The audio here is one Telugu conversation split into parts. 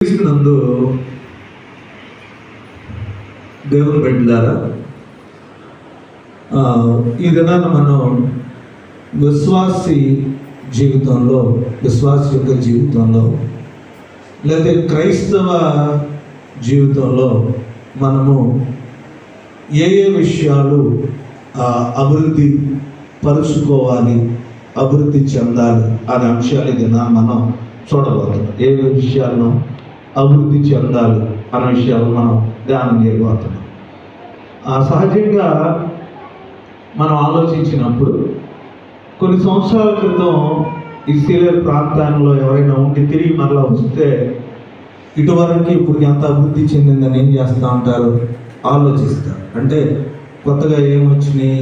క్రీస్తునందు దేవుని బిడ్డలారా, ఈ దినాన మనం విశ్వాసి యొక్క జీవితంలో లేదా క్రైస్తవ జీవితంలో మనము ఏ విషయాలు అభివృద్ధి పరుచుకోవాలి, అభివృద్ధి చెందాలి అనే అంశాలు ఈ దినాన మనం చూడబోతున్నాం. ఏ విషయాలను అభివృద్ధి చెందాలి అనే విషయాలు మనం ధ్యానం చేయబోతున్నాం. సహజంగా మనం ఆలోచించినప్పుడు కొన్ని సంవత్సరాల క్రితం ఈ సీలేరు ప్రాంతంలో ఎవరైనా ఉండి తిరిగి మరలా వస్తే ఇటువరకు ఇప్పుడు ఎంత అభివృద్ధి చెందిందని ఏం చేస్తూ ఉంటారు, ఆలోచిస్తారు. అంటే కొత్తగా ఏమొచ్చినాయి,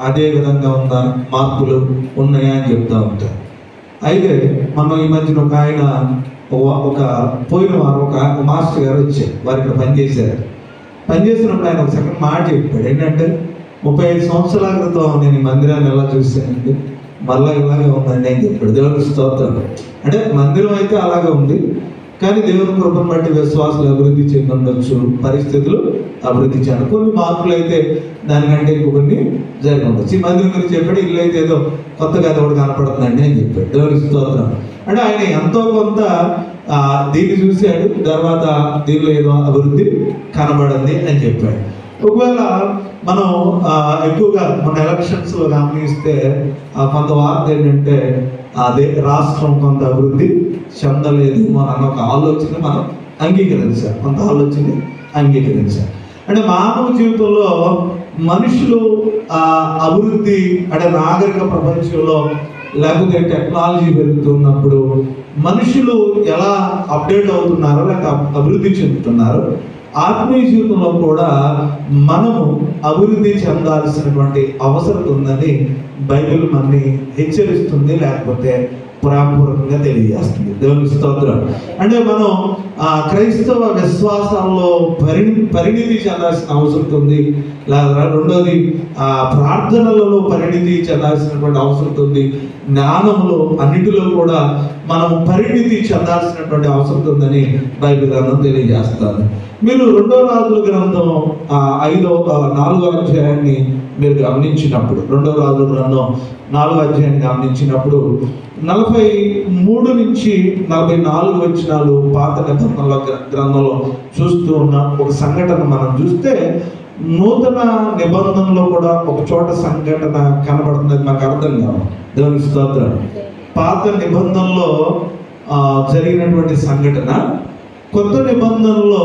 అదే విధంగా ఉందా, మార్పులు ఉన్నాయా అని చెప్తూ ఉంటారు. అయితే మనం ఈ మధ్యన ఒక ఆయన పోయిన వారు ఒక మాస్టర్ గారు వచ్చారు, వారు ఇక్కడ పనిచేసినప్పుడు ఆయన ఒక సెకండ్ మాట చెప్పాడు. ఏంటంటే 35 సంవత్సరాల క్రితం నేను ఈ మందిరాన్ని ఎలా చూశానండి, మళ్ళీ ఇలాగే ఉందండి అని చెప్పాడు. దేవునికి స్తోత్రం. అంటే మందిరం అయితే అలాగే ఉంది, కానీ దేవుని కృపను బట్టి విశ్వాసాలు అభివృద్ధి చెందొచ్చు, పరిస్థితులు అభివృద్ధి చెందాలి, కొన్ని మార్పులు అయితే దానికంటే ఇంకొన్ని జరిగి ఉండొచ్చు. ఈ మందిరం గురించి చెప్పాడు, ఇల్లు అయితే ఏదో కొత్తగా ఒకటి కనపడుతుందండి అని చెప్పాడు. దేవునికి స్తోత్రం. అంటే ఆయన ఎంతో కొంత దీన్ని చూశాడు, తర్వాత దీనిలో ఏదో అభివృద్ధి కనబడింది అని చెప్పాడు. ఒకవేళ మనం ఎక్కువగా మన ఎలక్షన్స్లో గమనిస్తే కొంత వార్త ఏంటంటే అదే రాష్ట్రం కొంత అభివృద్ధి చెందలేదు అన్న ఒక ఆలోచన మనం అంగీకరించాలి, కొంత ఆలోచన అంగీకరించాలి. అంటే మానవ జీవితంలో మనుషులు అభివృద్ధి అంటే నాగరిక ప్రపంచంలో లేకపోతే టెక్నాలజీ పెరుగుతున్నప్పుడు మనుషులు ఎలా అప్డేట్ అవుతున్నారో లేక అభివృద్ధి చెందుతున్నారో, ఆత్మీయ జీవితంలో కూడా మనము అభివృద్ధి చెందాల్సినటువంటి అవసరం ఉందని బైబిల్ మనని హెచ్చరిస్తుంది, లేకపోతే పురాపూర్వకంగా తెలియజేస్తుంది. దేవునికి స్తోత్రం. అంటే మనం క్రైస్తవ విశ్వాసాల్లో పరిణితి చెందాల్సిన అవసరం ఉంది. లేదా రెండోది ప్రార్థనలలో పరిణితి చెందాల్సినటువంటి అవసరం ఉంది. జ్ఞానంలో అన్నిటిలో కూడా మనం పరిణితి చెందాల్సినటువంటి అవసరం ఉందని బైబిల్ గ్రంథం తెలియజేస్తుంది. మీరు 2వ రాజుల గ్రంథం 4వ అధ్యాయాన్ని మీరు గమనించినప్పుడు, 2వ రాజుల గ్రంథం 4వ అధ్యాయాన్ని గమనించినప్పుడు 43 నుంచి 44 వచనాలు పాత నిబంధనల గ్రంథంలో చూస్తూ ఉన్న ఒక సంఘటన మనం చూస్తే, నూతన నిబంధనలో కూడా ఒక చోట సంఘటన కనబడుతుంది, మాకు అర్థం కాదు. దేవునికి స్తోత్రం. పాత నిబంధనలో జరిగినటువంటి సంఘటన కొత్త నిబంధనలో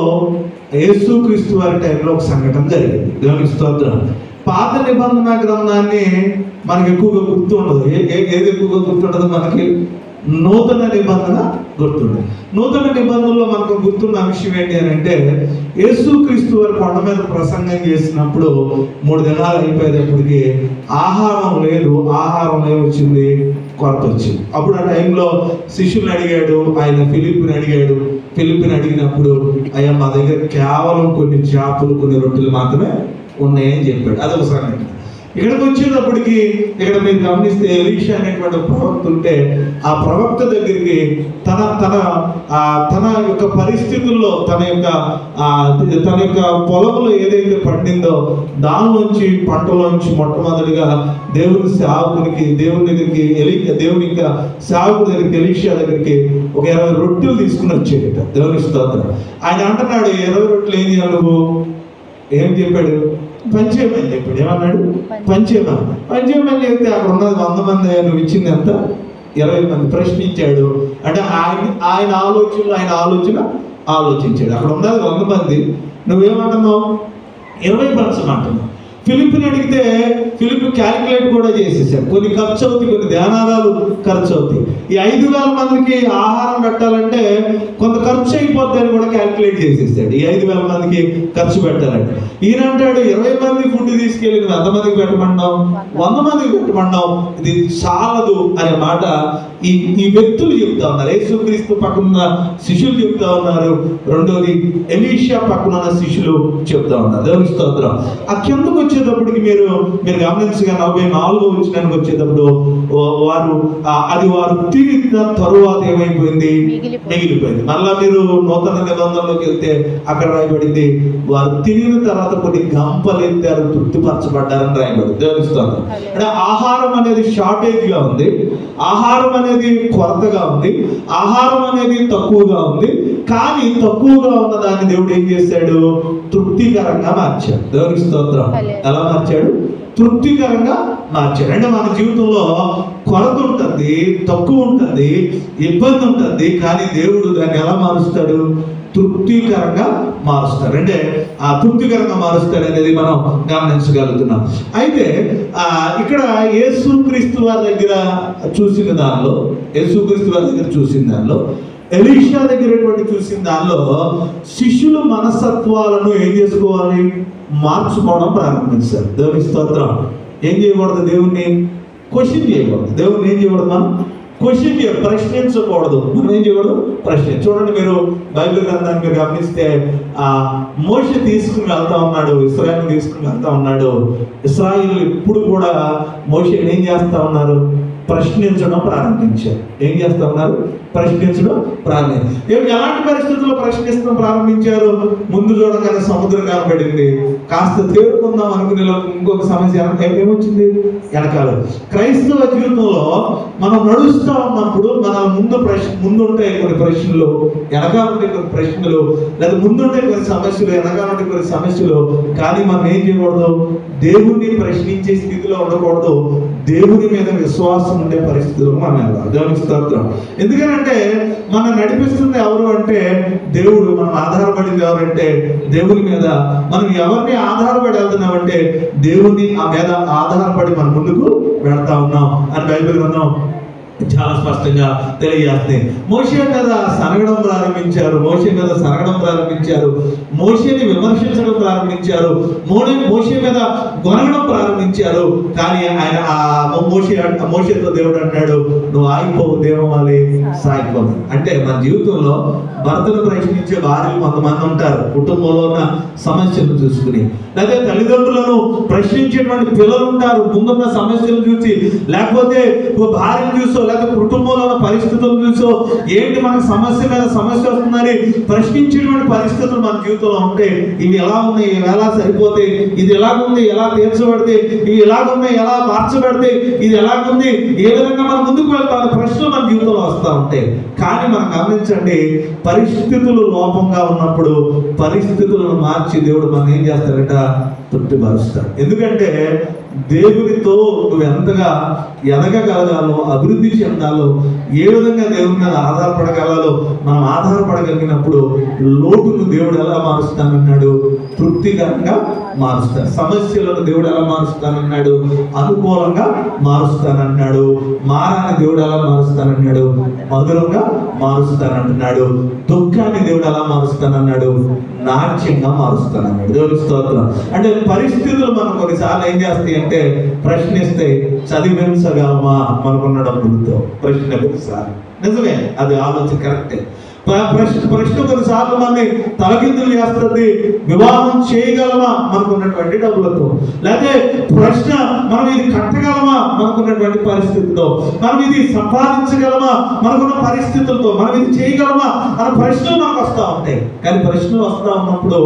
యేసుక్రీస్తు వారి టైంలో ఒక సంఘటన జరిగింది. దేవునికి స్తోత్రం. పాత నిబంధన గ్రంథాన్ని మనకి ఎక్కువగా గుర్తుండదు. ఏది ఎక్కువగా గుర్తుండదు మనకి? నూతన నిబంధన గుర్తుండదు. నూతన నిబంధనలో మనకు గుర్తున్న విషయం ఏంటి అని అంటే, యేసుక్రీస్తు వారి కొండ మీద ప్రసంగం చేసినప్పుడు 3 దినాలు అయిపోయేటప్పటికి ఆహారం లేదు, ఆహారం వచ్చింది, కొరత వచ్చింది. అప్పుడు ఆ టైంలో శిష్యుని అడిగాడు, ఆయన ఫిలిప్ని అడిగినప్పుడు, అయ్యా మా దగ్గర కేవలం కొన్ని చేపలు, కొన్ని రొట్టెలు మాత్రమే ఉన్నాయని చెప్పాడు. అదొక సంగతి. ఇక్కడికి వచ్చేటప్పటికి ఇక్కడ మీరు గమనిస్తే ఎలీషా అనేటువంటి ప్రవక్త ఉంటే, ఆ ప్రవక్త దగ్గరికి తన యొక్క పరిస్థితుల్లో తన యొక్క పొలంలో ఏదైతే పండిందో దానిలోంచి పంటలోంచి మొట్టమొదటిగా దేవుని దగ్గరికి సేవకుడి దగ్గరికి ఎలీషా దగ్గరికి ఒక 20 రొట్టెలు తీసుకుని వచ్చేట. దేవుని స్తోత్రం. ఆయన అంటున్నాడు, 20 రొట్టెలు ఏం చేయాలి నువ్వు? ఏం చెప్పాడు? పంచేయమని చెప్పాడు. ఏమన్నాడు? పంచేయమని చెప్తే అక్కడ ఉన్నది 100 మంది, నువ్వు ఇచ్చింది ఎంత? 20 మంది. ప్రశ్నించాడు. అంటే ఆయన ఆలోచించాడు. అక్కడ ఉన్నది 100 మంది, నువ్వేమంటున్నావు? 20 పంచమంటున్నావు. ఫిలిప్ని అడిగితే ఫిలిప్ క్యాలిక్యులేట్ కూడా చేసేసాడు. కొన్ని ఖర్చు అవుతాయి, కొన్ని ధ్యానాలు ఖర్చు అవుతాయి. ఈ 5,000 మందికి ఆహారం పెట్టాలంటే కొంత ఖర్చు అయిపోద్దని కూడా క్యాలిక్యులేట్ చేసేసాడు. ఈ 5,000 మందికి ఖర్చు పెట్టాలంటే ఈయన అంటాడు, 20 మంది ఫుడ్ తీసుకెళ్ళి నువ్వు ఎంతమందికి పెట్టమన్నావు? 100 మందికి పెట్టమన్నావు, ఇది చాలదు అనే మాట ఈ వ్యక్తులు చెప్తా ఉన్నారు. యేసుక్రీస్తు పక్కన శిష్యులు చెప్తా ఉన్నారు. రెండోది ఎలీషా పక్కన ఉన్న శిష్యులు చెప్తా ఉన్నారు. దేవుని స్తోత్రం. ఆ కిందకు వచ్చేటప్పటికి మీరు గమనించగా 44వ వచనానికి వచ్చేటప్పుడు వారు తిరిగిన తరువాత ఏమైపోయింది? మిగిలిపోయింది. మళ్ళా మీరు నూతన నిబంధనలోకి వెళ్తే అక్కడ రాయబడింది, వారు తినిన తర్వాత కొన్ని గంపలు ఎత్తారు, తృప్తిపరచబడ్డారని రాయబడింది. దేవుని స్తోత్రం. అంటే ఆహారం అనేది షార్టేజ్ గా ఉంది, ఆహారం అనేది కొరతగా ఉంది, ఆహారం అనేది తక్కువగా ఉంది. కానీ తక్కువగా ఉన్న దాన్ని దేవుడు ఏం చేశాడు? తృప్తికరంగా మార్చాడు. దేవుని స్తోత్రం. ఎలా మార్చాడు? తృప్తికరంగా మార్చాడు. అంటే మన జీవితంలో కొరత ఉంటుంది, తక్కువ ఉంటుంది, ఇబ్బంది ఉంటుంది. కానీ దేవుడు దాన్ని ఎలా మారుస్తాడు? తృప్తికరంగా మారుస్తాడు. అంటే ఆ తృప్తికరంగా మారుస్తాడు అనేది మనం గమనించగలుగుతున్నాం. అయితే ఇక్కడ యేసుక్రీస్తు వారి దగ్గర చూసిన దానిలో, ఎలీషా దగ్గర చూసిన దానిలో శిష్యుల మనస్తత్వాలను ఏం చేసుకోవాలి? మార్చుకోవడం ప్రారంభించారు. దేవుని స్తోత్రం. ఏం చేయకూడదు? దేవుణ్ణి క్వశ్చన్ చేయకూడదు. దేవుణ్ణి ఏం చేయకూడదు? మనం క్వశ్చన్ చేయకూడదు, ప్రశ్నించకూడదు. మనం ఏం చేయకూడదు? చూడండి, మీరు బైబిల్ గ్రంథాన్ని మీరు గమనిస్తే మోషే తీసుకుని వెళ్తా ఉన్నాడు, ఇశ్రాయేలుని తీసుకుని వెళ్తా ఉన్నాడు. ఇశ్రాయేలు ఇప్పుడు కూడా మోషేని ఏం చేస్తా ఉన్నారు? ప్రశ్నించడం ప్రారంభించారు. ఏం చేస్తా ఉన్నారు? ప్రశ్నించడం ప్రారంభించారు. ఎలాంటి పరిస్థితుల్లో ప్రశ్నించడం ప్రారంభించారు? ముందు చూడగానే సముద్రం కనబడింది, కాస్త తేరుకుందాం అనుకునే ఇంకొక సమస్య ఏమొచ్చింది? వెనకాల. క్రైస్తవ జీవితంలో మనం నడుస్తూ ఉన్నప్పుడు మన ముందుంటాయి కొన్ని ప్రశ్నలు, వెనకాల ఉంటే కొన్ని ప్రశ్నలు, లేదా ముందుంటే కొన్ని సమస్యలు, వెనకాల ఉంటే కొన్ని సమస్యలు. కానీ మనం ఏం చేయకూడదు? దేవుణ్ణి ప్రశ్నించే స్థితిలో ఉండకూడదు. దేవుని మీద విశ్వాసం ఉండే పరిస్థితుల్లో మనం వెళ్ళాలి. దేవుని స్తోత్రం. ఎందుకంటే మనం నడిపిస్తుంది ఎవరు అంటే దేవుడు. మనం ఆధారపడింది ఎవరంటే దేవుని మీద. మనం ఎవరిని ఆధారపడి వెళ్తున్నామంటే దేవుని మీద ఆధారపడి మనం ముందుకు వెళ్తా ఉన్నాం అని బైబిల్ గ్రంథం చాలా స్పష్టంగా తెలియజేస్తుంది. మోషే మీద సనగడం ప్రారంభించారు, మోషేని విమర్శించడం ప్రారంభించారు, మోషే మీద గొనగడం ప్రారంభించారు. కానీ ఆయన మోషేతో దేవుడు అంటాడు, నువ్వు ఆగిపోవు, దేవాలి సాగిపోవు. అంటే మన జీవితంలో భర్తను ప్రశ్నించే భార్యలు కొంతమంది ఉంటారు, కుటుంబంలో ఉన్న సమస్యలు చూసుకుని. లేదా తల్లిదండ్రులను ప్రశ్నించేటువంటి పిల్లలు ఉంటారు, ముందున్న సమస్యలు చూసి, లేకపోతే భార్యను చూసో, లేకపోతే కుటుంబంలో ఉన్న పరిస్థితులు చూసో, ఏంటి మనకు సమస్య మీద సమస్య వస్తుందని ప్రశ్నించేటువంటి పరిస్థితులు మన జీవితంలో ఉంటే, ఇవి ఎలా ఉన్నాయి, ఇవి ఎలా సరిపోతాయి, ఇది ఎలాగుంది, ఎలా తీర్చబడితే, ఇవి ఎలాగున్నాయి, ఎలా మార్చబడితే, ఇది ఎలాగుంది, ఏ విధంగా మనం ముందుకు వెళ్తాం ప్రశ్నలు మన జీవితంలో వస్తూ ఉంటాయి. కానీ మనం గమనించండి, పరిస్థితులు లోపంగా ఉన్నప్పుడు పరిస్థితులను మార్చి దేవుడు మనం ఏం చేస్తాడట? తృప్తిపరుస్తాడు. ఎందుకంటే దేవునితో నువ్వు ఎంతగా ఎదగగలగాలో, అభివృద్ధి చెందాలో, ఏ విధంగా దేవుని మీద ఆధారపడగలలో మనం ఆధారపడగలిగినప్పుడు లోటును దేవుడు ఎలా మారుస్తానన్నాడు? తృప్తికరంగా మారుస్తాడు. సమస్యలను దేవుడు ఎలా మారుస్తానన్నాడు? అనుకూలంగా మారుస్తానన్నాడు. మారాన్ని దేవుడు ఎలా మారుస్తానన్నాడు? మధురంగా మారుస్తానంటున్నాడు. దుఃఖాన్ని దేవుడు ఎలా మారుస్తానన్నాడు? నాట్యంగా మారుస్తానన్నాడు. దేవుని స్తోత్రం. అంటే పరిస్థితులు మనం కొన్నిసార్లు ఏం చేస్తాయి అంటే ప్రశ్నిస్తే చదివించగలమా మనకున్న డబ్బులతో? ప్రశ్న కొన్నిసార్లు నిజమే, అది ఆలోచన కరెక్టే. ప్రశ్న కొన్నిసార్లు మనని తలకిందులు చేస్తుంది. వివాహం చేయగలమా మనకున్నటువంటి డబ్బులతో? లేకపోతే ప్రశ్న మనం ఇది కట్టగలమా మనకున్నటువంటి పరిస్థితుల్లో? మనం ఇది సంపాదించగలమా మనకున్న పరిస్థితులతో? మనం ఇది చేయగలమా అన్న ప్రశ్నలు మనకు వస్తూ ఉంటాయి. కానీ ప్రశ్నలు వస్తూ ఉన్నప్పుడు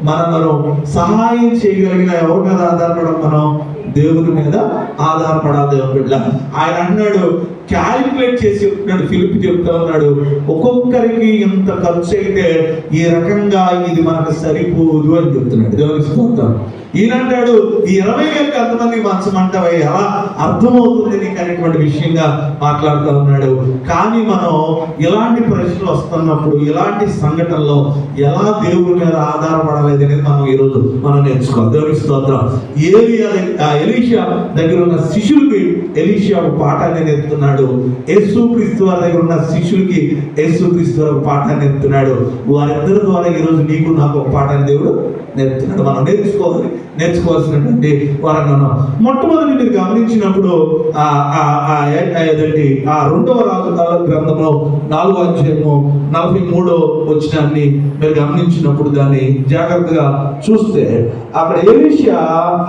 మనం సహాయం చేయగలిగిన ఎవరి మీద ఆధారపడం? మనం దేవుని మీద ఆధారపడాలి. దేవుని బిడ్డ ఆయన అన్నాడు, క్యాలిక్యులేట్ చేసి చెప్తున్నాడు, ఫిలిప్ చెప్తా ఉన్నాడు, ఒక్కొక్కరికి ఎంత ఖర్చు అయితే ఈ రకంగా ఇది మనకు సరిపోదు అని చెప్తున్నాడు. దేవుని స్తోత్రం. ఈయనంటాడు, ఈ 20,000కి ఎంతమందికి మంచమంటావా, ఎలా అర్థమవుతుంది నీకు అనేటువంటి విషయంగా మాట్లాడుతూ ఉన్నాడు. కానీ మనం ఇలాంటి ప్రశ్నలు వస్తున్నప్పుడు, ఇలాంటి సంఘటనలో ఎలా దేవుని మీద ఆధారపడలేదు అనేది మనం ఈరోజు మనం నేర్చుకోవాలి. దేవుని స్తోత్రం. ఎలీషా దగ్గర ఉన్న శిష్యులకి ఎలీషా ఒక పాఠాన్ని నేర్పుతున్నాడు. యేసుక్రీస్తు వారి దగ్గర ఉన్న శిష్యులకి యేసుక్రీస్తు వారి ఒక పాఠాన్ని నేర్పుతున్నాడు. వారిద్దరి ద్వారా ఈరోజు నీకు నాకు ఒక పాఠాన్ని దేవుడు నేర్పుతున్నాడు. మనం నేర్చుకోవాల్సినటువంటి వారంగా ఉన్నాం. మొట్టమొదటి మీరు గమనించినప్పుడు ఆ 2వ రాజుల గ్రంథంలో 4వ అధ్యాయము 43వ వచనాన్ని మీరు గమనించినప్పుడు దాన్ని జాగ్రత్తగా చూస్తే అక్కడ ఎలీషా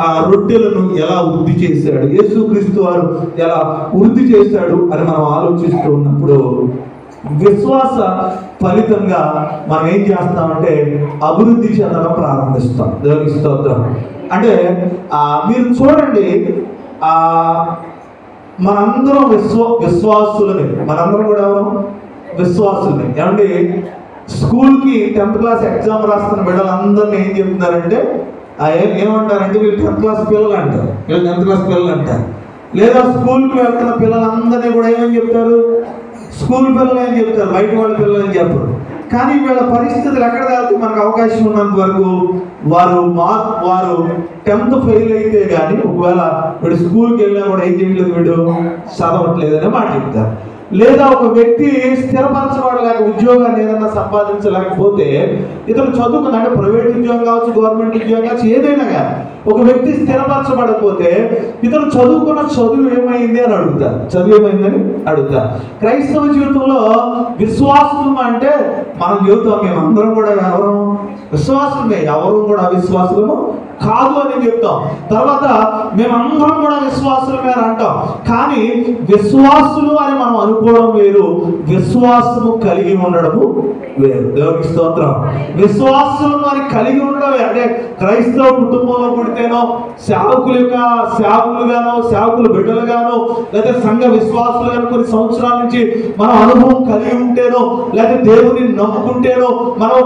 ఆ రొట్టెలను ఎలా వృద్ధి చేశాడు, యేసుక్రీస్తు వారు ఎలా వృద్ధి చేశాడు అని మనం ఆలోచిస్తూ ఉన్నప్పుడు విశ్వాస ఫలితంగా మనం ఏం చేస్తామంటే అభివృద్ధి చెందడం ప్రారంభిస్తాం. దేవునికి స్తోత్రం. అంటే మీరు చూడండి, మనందరం విశ్వాసులమే. మనందరం కూడా ఎవరు? విశ్వాసులమే. ఏమంటే స్కూల్కి 10th క్లాస్ ఎగ్జామ్ రాస్తున్న బిడ్డలందరినీ ఏం చెప్తున్నారంటే ఏమంటారంటే వీళ్ళు 10th క్లాస్ పిల్లలు అంటారు, వీళ్ళు 10th క్లాస్ పిల్లలు అంటారు. లేదా స్కూల్కి వెళ్తున్న పిల్లలందరినీ కూడా ఏమని చెప్తారు? స్కూల్ పిల్లలు ఏం చెప్తారు, బయట వాళ్ళ పిల్లలు ఏం చెప్పరు. కానీ వీళ్ళ పరిస్థితులు ఎక్కడ దాకా మనకు అవకాశం ఉన్నంత వరకు వారు 10th ఫెయిల్ అయితే కానీ ఒకవేళ వీడు స్కూల్కి వెళ్ళినా కూడా ఏం చేయట్లేదు, వీడు చదవట్లేదనే మాట చెప్తారు. లేదా ఒక వ్యక్తి స్థిరపరచబడలేక ఉద్యోగాన్ని ఏదైనా సంపాదించలేకపోతే ఇతను చదువుకున్న, అంటే ప్రైవేట్ ఉద్యోగం కావచ్చు, గవర్నమెంట్ ఉద్యోగం కావచ్చు, ఏదైనా కానీ ఒక వ్యక్తి స్థిరపరచబడకపోతే ఇతను చదువుకున్న చదువు ఏమైంది అని అడుగుతారు. చదువు ఏమైందని అడుగుతారు. క్రైస్తవ జీవితంలో విశ్వాసం అంటే మనం చెబుతాం, మేమందరం కూడా ఎవరు విశ్వాసమే, ఎవరు కూడా అవిశ్వాసులము కాదు అని చెప్తాం. తర్వాత మేమందరం కూడా విశ్వాసులమే అని అంటాం. కానీ విశ్వాసులు అని మనం అనుకోవడం వేరు, విశ్వాసము కలిగి ఉండడము వేరు. దేవునికి స్తోత్రం. విశ్వాసులు అని కలిగి ఉండడం అంటే క్రైస్తవ కుటుంబంలో పుడితేనో సేవకులుగానో సేవకుల బిడ్డలుగానో లేదా సంఘ విశ్వాసులుగానో కొన్ని సంవత్సరాల నుంచి మనం అనుభవం కలిగి ఉంటేనో లేదా దేవుని నమ్ముకుంటేనో మనం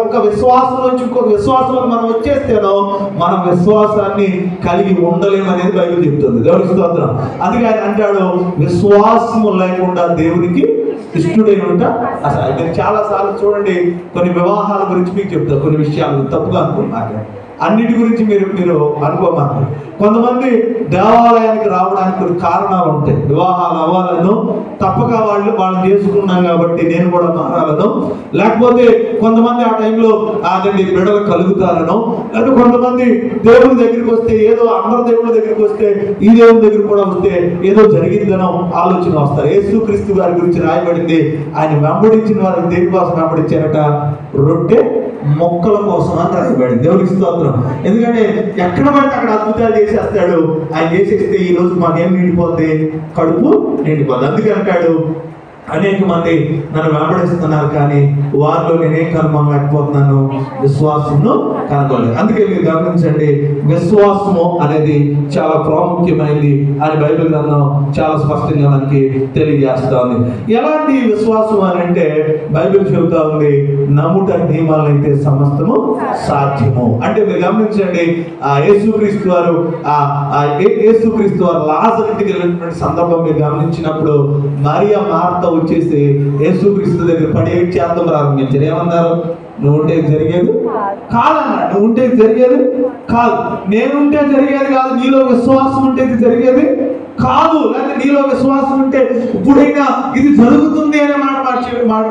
ఒక విశ్వాసం నుంచి ఇంకొక విశ్వాసంలో మనం వచ్చేస్తేనో మనం విశ్వాసాన్ని కలిగి ఉండలేమనేది బైబిల్ చెప్తుంది. దేవునికి స్తోత్రం. అందుకే ఆయన అంటాడు, విశ్వాసము లేకుండా దేవునికి ఇష్టడై ఉంటా. అసలు మీరు చాలా సార్లు చూడండి, కొన్ని వివాహాల గురించి మీకు చెప్తారు, కొన్ని విషయాలు తప్పుగా అనుకుంటున్నారు, అన్నిటి గురించి మీరు అనుకోమారు. కొంతమంది దేవాలయానికి రావడానికి కొన్ని కారణాలు ఉంటాయి. వివాహాలు అవ్వాలను, తప్పక వాళ్ళు చేసుకున్నాం కాబట్టి నేను కూడా మారాలను, లేకపోతే కొంతమంది ఆ టైంలో అదండి బిడ్డలు కలుగుతారనో, లేకపోతే కొంతమంది దేవుని దగ్గరికి వస్తే ఏదో అందరి దేవుని దగ్గరికి వస్తే ఈ దేవుని దగ్గర కూడా వస్తే ఏదో జరిగిందనో ఆలోచన వస్తారు. యేసుక్రీస్తు గారి గురించి రాయబడింది, ఆయన వెంబడించిన వారిని దేనికోసం వెంబడించారట? రొట్టె మొక్కల కోసం అని రాయబడింది. దేవునికి స్తోత్రం. ఎందుకంటే ఎక్కడ పడితే అక్కడ అద్భుతాలు చేసేస్తాడు. ఆయన చేసేస్తే ఈ రోజు మాకేం నిండిపోద్ది? కడుపు నిండిపోద్ది. అందుకే అంటాడు, అనేక మంది నన్ను వెంబడిస్తున్నారు కానీ వారిలో నేనేం కనుగొనలేకపోతున్నాను, విశ్వాసమును కనుగొనలేదు. అందుకే మీరు గమనించండి, విశ్వాసము అనేది చాలా ప్రాముఖ్యమైనది అని బైబిల్ గ్రంథం చాలా స్పష్టంగా మనకి తెలియజేస్తా ఉంది. ఎలాంటి విశ్వాసం అని అంటే బైబిల్ చెబుతా ఉంది, నమ్ముట నియమాలైతే సమస్తము సాధ్యము. అంటే మీరు గమనించండి, యేసుక్రీస్తు వారు లాజరు ఇంటికి వెళ్ళినటువంటి సందర్భం మీరు గమనించినప్పుడు మరియా మార్త వచ్చేసి యేసుక్రీస్తు దగ్గర పడి చేద్దాం ప్రారంభించారు. ఏమన్నారు? నువ్వు ఉంటే జరిగేది కాదన్నా, నువ్వు ఉంటే జరిగేది కాదు, నేనుంటే జరిగేది కాదు, నీలో విశ్వాసం ఉంటే జరిగేది కాదు, లేకపోతే నీలో విశ్వాసం ఉంటే ఇప్పుడైనా ఇది జరుగుతుంది అనే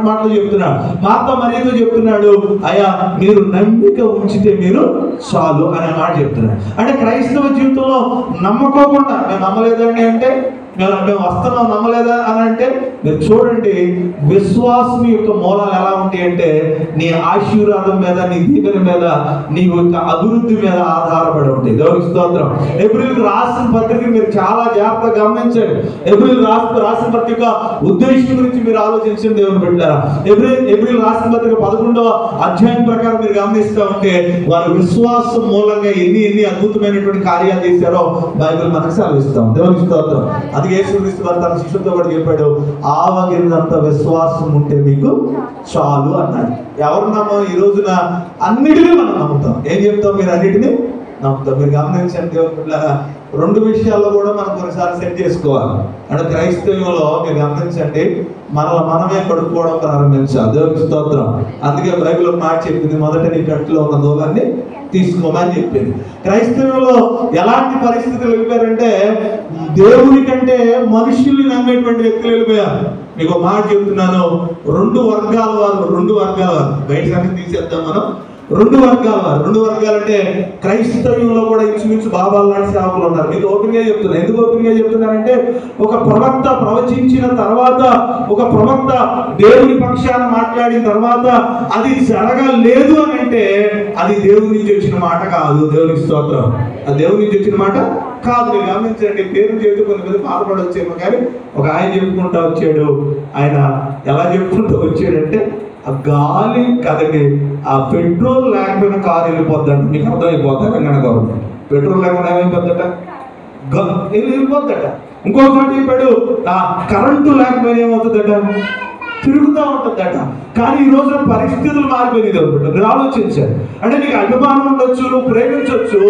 మాటలు చెప్తున్నాడు. మార్త మరియతో చెప్తున్నాడు, అయ్యా మీరు నమ్మిక ఉంచితే మీరు చాలు అనే మాట చెప్తున్నాడు. అంటే క్రైస్తవ జీవితంలో నమ్మకోకుండా మేము నమ్మలేదండి అంటే, మేము వస్తున్నాం నమ్మలేదా అని అంటే, మీరు చూడండి విశ్వాసం యొక్క మూలాలు ఎలా ఉంటాయి అంటే నీ ఆశీర్వాదం మీద, నీ దీవెన మీద, నీ యొక్క అభివృద్ధి మీద ఆధారపడి ఉంటాయి. దేవునికి స్తోత్రం. ఏప్రిల్ రాసిన పత్రిక మీరు చాలా జాగ్రత్తగా గమనించండి. ఏప్రిల్ రాసిన పత్రిక ఉద్దేశం గురించి మీరు ఆలోచించండి. దేవుని పెట్టారా? ఏప్రిల్ రాసిన పత్రిక 11వ అధ్యాయం ప్రకారం మీరు గమనిస్తూ ఉంటే వారి విశ్వాసం మూలంగా ఎన్ని అద్భుతమైనటువంటి కార్యాలు చేశారో బైబిల్ మనకు సెలవిస్తాం. దేవునికి స్తోత్రం. అది యేసుక్రీస్తు వారు తన శిష్యులతో కూడా చెప్పాడు, ఆవగినంత విశ్వాసం ఉంటే మీకు చాలు అన్నాడు. ఎవరు నమ్మం? ఈ రోజున అన్నిటినీ మనం నమ్ముతాం. ఏం చెప్తాం? మీరు అన్నిటినీ నమ్ముతాం. మీరు గమనించండి దేవుళ్ళ, రెండు విషయాల్లో కూడా మనం కొన్నిసార్లు సెట్ చేసుకోవాలి. అంటే క్రైస్తవంలో మీరు గమనించండి, మనమే పడుకోవడం ప్రారంభించాలి. దేవునికి స్తోత్రం. అందుకే బైబిల్ ఒక మాట చెప్పింది, మొదట నీ కట్టులో ఉన్న దూలాన్ని తీసుకోమని చెప్పింది. క్రైస్తవంలో ఎలాంటి పరిస్థితులు వెళ్ళిపోయారంటే దేవుని కంటే మనుషుల్ని నమ్మేటువంటి వ్యక్తులు వెళ్ళిపోయారు. మీకు మాట చెప్తున్నాను, రెండు వర్గాల వారు బయట సంగతి తీసేద్దాం మనం. రెండు వర్గాలు అంటే క్రైస్తవ్యంలో కూడా ఇంచుమించు బాబాలు లాంటి సేవకులు ఉన్నారు. మీకు ఓపెన్గా చెప్తున్నా. ఎందుకు ఓపెన్గా చెప్తున్నానంటే ఒక ప్రవక్త ప్రవచించిన తర్వాత, ఒక ప్రవక్త దేవుని పక్షాన మాట్లాడిన తర్వాత అది జరగలేదు అని అంటే అది దేవుని నుంచి వచ్చిన మాట కాదు. దేవునికి స్తోత్రం. అది దేవుని నుంచి వచ్చిన మాట కాదు. మీరు గమనించండి. పేరు చేస్తూ కొంతమంది బాధపడవచ్చేమో, కానీ ఒక ఆయన చెప్పుకుంటూ వచ్చాడు. ఆయన ఎలా చెప్పుకుంటూ వచ్చాడంటే, ఆ గాలి కదకి ఆ పెట్రోల్ లేకపోయినా కారు వెళ్ళిపోద్దంట. మీకు అర్థమైపోతా తెలంగాణ గవర్నమెంట్ పెట్రోల్ లేకుండా ఏమైపోద్దట, వెళ్ళిపోద్దట. ఇంకొకటి చెప్పాడు, ఆ కరెంటు లేకపోయినా ఏమవుతుందట, తిరుగుతూ ఉంటుందట. కానీ ఈ రోజున పరిస్థితులు మారిపోయింది అనమాట. మీరు ఆలోచించారు అంటే నీకు అభిమానం ఉండొచ్చు, నువ్వు ప్రేమించవచ్చు,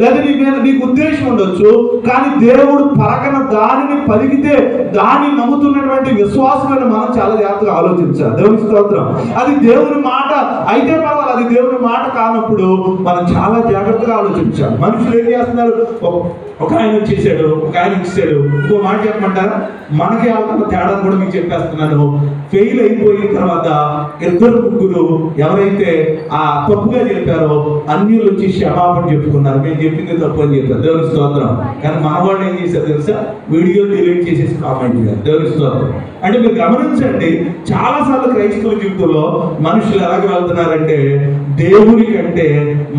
లేదా నీకు ఉద్దేశం ఉండొచ్చు, కానీ దేవుడు పరకన దానిని పలికితే దాన్ని నమ్ముతున్నటువంటి విశ్వాసమైన మనం చాలా జాగ్రత్తగా ఆలోచించాలి. దేవుని స్తోత్రం. అది దేవుని మాట అయితే పర్వాలేదు, అది దేవుని మాట కానప్పుడు మనం చాలా జాగ్రత్తగా ఆలోచించాలి. మనుషులు ఏం చేస్తున్నారు, ఒక ఆయన వచ్చేసాడు, ఒక ఆయన ఇచ్చాడు. ఇంకో మాట చెప్పమంటారా, మనకి అవుతున్న తేడా కూడా మీకు చెప్పేస్తున్నాను. ఫెయిల్ అయిపోయిన తర్వాత ఇద్దరు ముగ్గురు ఎవరైతే ఆ తప్పుగా చెప్పారో అన్యులు వచ్చి క్షమాపణ చెప్పుకున్నారు. మేము చెప్పింది తప్పు అని చెప్పారు. దేవుని స్తోత్రం. కానీ మనవాళ్ళు ఏం చేశారు తెలుసా, వీడియో డిలీట్ చేసేసి కామెంట్ చేయాలి. దేవుని స్తోత్రం. అంటే మీరు గమనించండి, చాలాసార్లు క్రైస్తవ జీవితంలో మనుషులు ఎలాగ వెళ్తున్నారంటే దేవుని కంటే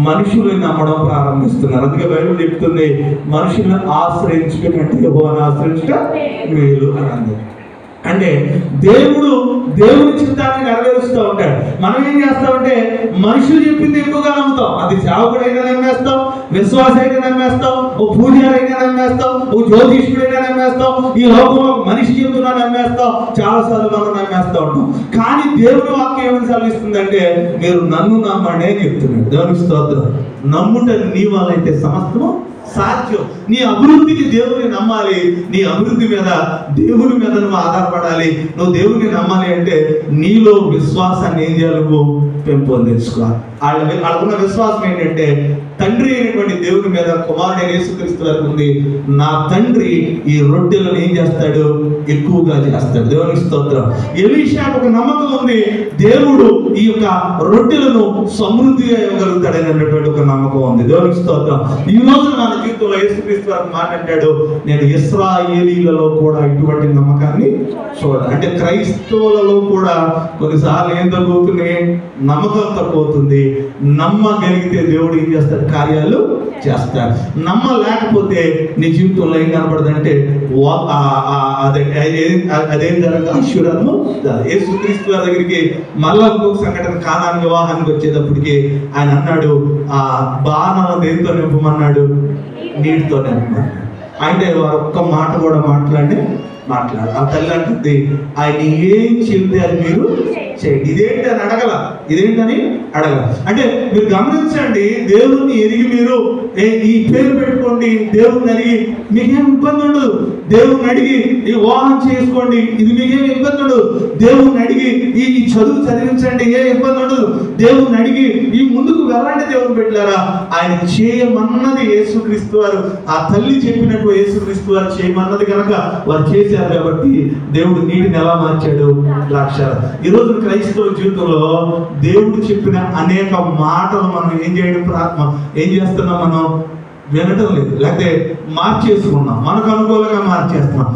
మనుషులను నమ్మడం ప్రారంభిస్తున్నారు. అందుకే బైబిల్ చెప్తుంది, మనుషులను ఆశ్రయించడం కంటే యెహోవాను ఆశ్రయించడం మేలు అని అంది. అంటే దేవుని చిత్తాన్ని నెరవేరుస్తూ ఉంటాడు. మనం ఏం చేస్తామంటే మనుషులు చెప్పింది ఎక్కువగా నమ్ముతాం. అది సేవకుడైనా నమ్మేస్తాం, విశ్వాసైనా నమ్మేస్తాం, ఓ పూజారైనా నమ్మేస్తాం, ఓ జ్యోతిష్కుడైనా నమ్మేస్తాం, ఈ లోకంలో మనిషి చెప్తున్నా నమ్మేస్తాం. చాలాసార్లు మనం నమ్మేస్తూ ఉంటాం. కానీ దేవుని వాక్యం ఏమని సెలవిస్తుందంటే, మీరు నన్ను నమ్మండి అని చెప్తున్నాడు. దేవుని స్తోత్రం. నమ్ముట నీ వాళ్ళైతే సమస్తము సాధ్యం. నీ అభివృద్ధికి దేవుని నమ్మాలి. నీ అభివృద్ధి మీద దేవుని మీద నువ్వు ఆధారపడాలి. నువ్వు దేవుని నమ్మాలి అంటే నీలో విశ్వాసాన్ని ఏం చేయాలి, నువ్వు పెంపొందించుకోవాలి. వాళ్ళకున్న విశ్వాసం ఏంటంటే, తండ్రి అయినటువంటి దేవుని మీద కుమారుడైన యేసుక్రీస్తు వారికి ఉంది, నా తండ్రి ఈ రొట్టెలను ఏం చేస్తాడు, ఎక్కువగా చేస్తాడు. దేవునికి స్తోత్రం. ఎలీషాకు ఒక నమ్మకం ఉంది, దేవుడు ఈ యొక్క రొట్టెలను సమృద్ధిగా ఇవ్వగలుగుతాడనేటువంటి ఒక నమ్మకం ఉంది. దేవునికి స్తోత్రం. ఈ రోజు మన జీవితంలో యేసుక్రీస్తు వారు మాట్లాడాడు, నేను ఇశ్రాయేలీలలో కూడా ఇటువంటి నమ్మకాన్ని చూడాలి. అంటే క్రైస్తవులలో కూడా కొన్నిసార్లు ఏం తగ్గుతుంది, నమ్మకం తక్కువవుతుంది. నమ్మగలిగితే దేవుడు ఏం చేస్తాడు, కార్యాలు చేస్తాడు. నమ్మలేకపోతే నీ జీవితంలో ఏం కనపడదంటే అదేం జరగదు, ఐశ్వర్యము. యేసుక్రీస్తు వారి దగ్గరికి మళ్ళా ఇంకొక సంఘటన, కానాను వివాహానికి వచ్చేటప్పటికి ఆయన అన్నాడు, ఆ బాణం దేంతో నింపమన్నాడు, నీటితో నింపమన్నాడు. అంటే వారు ఒక్క మాట కూడా మాట్లాడు. ఆ తల్లి అంటుంది, ఆయన ఏం చెబితే అది మీరు చేయండి. ఇదేంటి అని అడగల, ఇదేంటని అడగల. అంటే మీరు గమనించండి, దేవుణ్ణి ఎరిగి మీరు ఈ పేరు పెట్టుకోండి, దేవుణ్ణి అడిగి మీకేం ఇబ్బంది ఉండదు. దేవుణ్ణి అడిగి ఈ వివాహం చేసుకోండి, ఇది మీకేం ఇబ్బంది ఉండదు. దేవుణ్ణి అడిగి ఈ చదువు చదివించండి, ఏ ఇబ్బంది ఉండదు. దేవుణ్ణి అడిగి ఈ ముందుకు వెళ్ళండి. దేవుని పెట్టారా, ఆయన చేయమన్నది యేసుక్రీస్తు వారు, ఆ తల్లి చెప్పినట్టు యేసుక్రీస్తు వారు చేయమన్నది కనుక వారు చేశారు. కాబట్టి దేవుడు నీటిని ఎలా మార్చాడు, ద్రాక్షాలు. ఈరోజు క్రైస్తవ జీవితంలో దేవుడు చెప్పిన అనేక మాటలు మనం ఏం చేస్తున్నాం, మనం వినటం లేదు, లేకపోతే మార్చేసుకున్నాం, మనకు అనుకూలంగా మార్చేస్తున్నాం.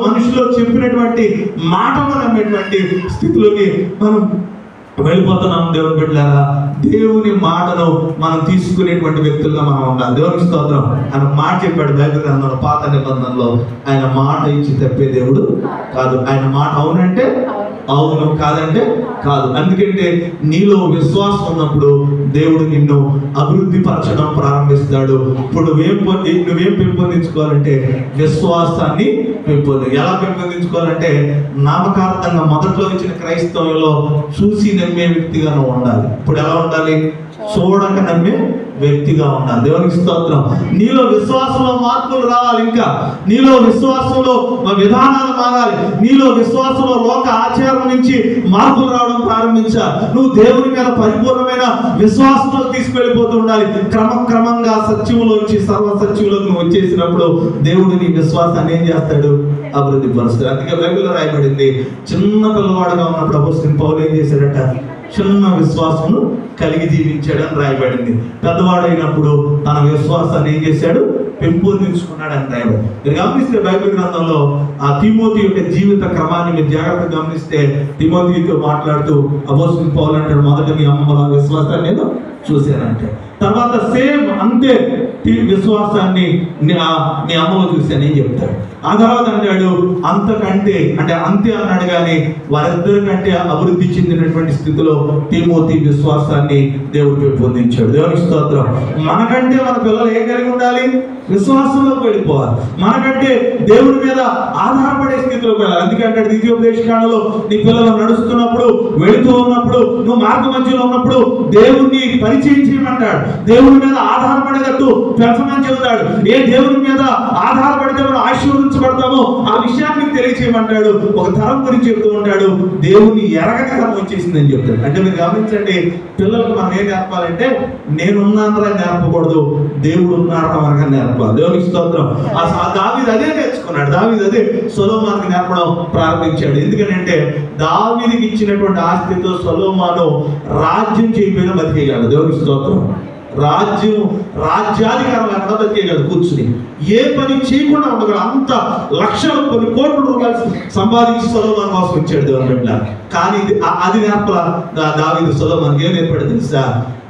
మనుషులు చెప్పినటువంటి మాటలు నమ్మేటువంటి స్థితిలోకి మనం వెళ్ళిపోతున్నాం. దేవుని బిడ్డలారా, దేవుని మాటను మనం తీసుకునేటువంటి వ్యక్తులుగా మనం ఉండాలి. దేవునికి స్తోత్రం. ఆయన మాట చెప్పాడు బైబిల్ గ్రంథంలో, పాత నిబంధనలో, ఆయన మాట ఇచ్చి తప్పే దేవుడు కాదు. ఆయన మాట అవునంటే అవును, కాదంటే కాదు. ఎందుకంటే నీలో విశ్వాసం ఉన్నప్పుడు దేవుడు నిన్ను అభివృద్ధి పరచడం ప్రారంభిస్తాడు. ఇప్పుడు నువ్వేం పెంపొందించుకోవాలంటే విశ్వాసాన్ని ఎలా పెంపొందించుకోవాలంటే, నామకార్థంగా మొదట్లో ఇచ్చిన క్రైస్తవంలో చూసి నమ్మే వ్యక్తిగా నువ్వు ఉండాలి. ఇప్పుడు ఎలా ఉండాలి, చూడక నమ్మే వ్యక్తిగా ఉండాలి. దేవునికి స్తోత్రం. నీలో విశ్వాసంలో మార్పులు రావాలి. ఇంకా నీలో విశ్వాసంలో విధానాలు మారాలి. నీలో విశ్వాసంలో లోక ఆచారం నుంచి మార్పులు రావడం ప్రారంభించాలి. నువ్వు దేవుని మీద పరిపూర్ణమైన విశ్వాసంలో తీసుకెళ్ళిపోతూ ఉండాలి. క్రమంగా సత్యములోంచి సర్వ సత్యములకు నువ్వు వచ్చేసినప్పుడు దేవుడు నీ విశ్వాసాన్ని ఏం చేస్తాడు, అభివృద్ధి పరుస్తాడు. అందుకే బైబిల్లో రాయబడింది, చిన్న పిల్లవాడుగా ఉన్నప్పుడు అపోస్తలుడైన పౌలు ఏం చేశాడట, చిన్న విశ్వాసమును కలిగి జీవించాడని రాయబడింది. పెద్దవాడైనప్పుడు తన విశ్వాసాన్ని ఏం చేశాడు? పెంపొందించుకున్నాడని రాయబడి. మీరు గమనిస్తే బైబిల్ గ్రంథంలో ఆ తిమోతి యొక్క జీవిత క్రమాన్ని మీరు జాగ్రత్తగా గమనిస్తే తిమోతితో మాట్లాడుతూ అపోస్తలుడైన పౌలు అంటాడు, మొదట మీ అమ్మల విశ్వాసాన్ని నేను చూశానంటే, తర్వాత సేమ్ అంతే విశ్వాసాన్ని నీ అమ్మలో చూశానని చెప్తాడు. ఆ తర్వాత అంటాడు అంతకంటే, అంటే అంతే అన్నాడు కానీ వారిద్దరికంటే అభివృద్ధి చెందినటువంటి స్థితిలో తిమోతి విశ్వాసాన్ని దేవుడు పెంపొందించాడు. దేవునికి స్తోత్రం. మనకంటే మన పిల్లలు ఏం కలిగి ఉండాలి? విశ్వాసంలోకి వెళ్ళిపోవాలి. మనకంటే దేవుడి మీద ఆధారపడే స్థితిలోకి వెళ్ళాలి. అందుకంటే ద్వితీయోపదేశకాండలో నీ పిల్లలు నడుస్తున్నప్పుడు, వెళుతూ ఉన్నప్పుడు, నువ్వు మార్గ మధ్యలో ఉన్నప్పుడు దేవుణ్ణి పరిచయం చేయమంటాడు. దేవుడి మీద ఆధారపడేటట్టు పెంచమని చెబుతాడు. ఏ దేవుడి మీద ఆధారపడితే మనం ఆశీర్వదించబడతామో ఆ విషయాన్ని తెలియచేయమంటాడు. ఒక తరం గురించి చెప్తూ ఉంటాడు, దేవుణ్ణి ఎరగని తరం వచ్చేసిందని చెప్తాడు. అంటే మీరు గమనించండి, పిల్లలకు మనం ఏం నేర్పాలంటే నేనున్నానరా నేర్పకూడదు, దేవుడు ఉన్నారా మనగా నేర్పాలి. దేవునికి స్తోత్రం. దావీదు అదే నేర్చుకున్నాడు. దావీదు అదే సొలొమోనుకి నేర్పడం ప్రారంభించాడు. ఎందుకంటే దావీదుకి ఇచ్చినటువంటి ఆస్తితో సొలొమోను రాజ్యం చేయకపోయినా బతికేయగలడు. దేవునికి స్తోత్రం. రాజ్యాధికారం లేకుండా బతికేయగలడు కూర్చుని. ఏ పని చేయకుండా ఉండగలడు. అంత లక్షలు, కొన్ని కోట్ల రూపాయలు సంపాదించి సొలొమోను కోసం వచ్చాడు దేవుని బిడ్డ. కానీ అది నేర్పల దావీదు సొలొమోనుకి. ఏం నేర్పాడు తెలుసా?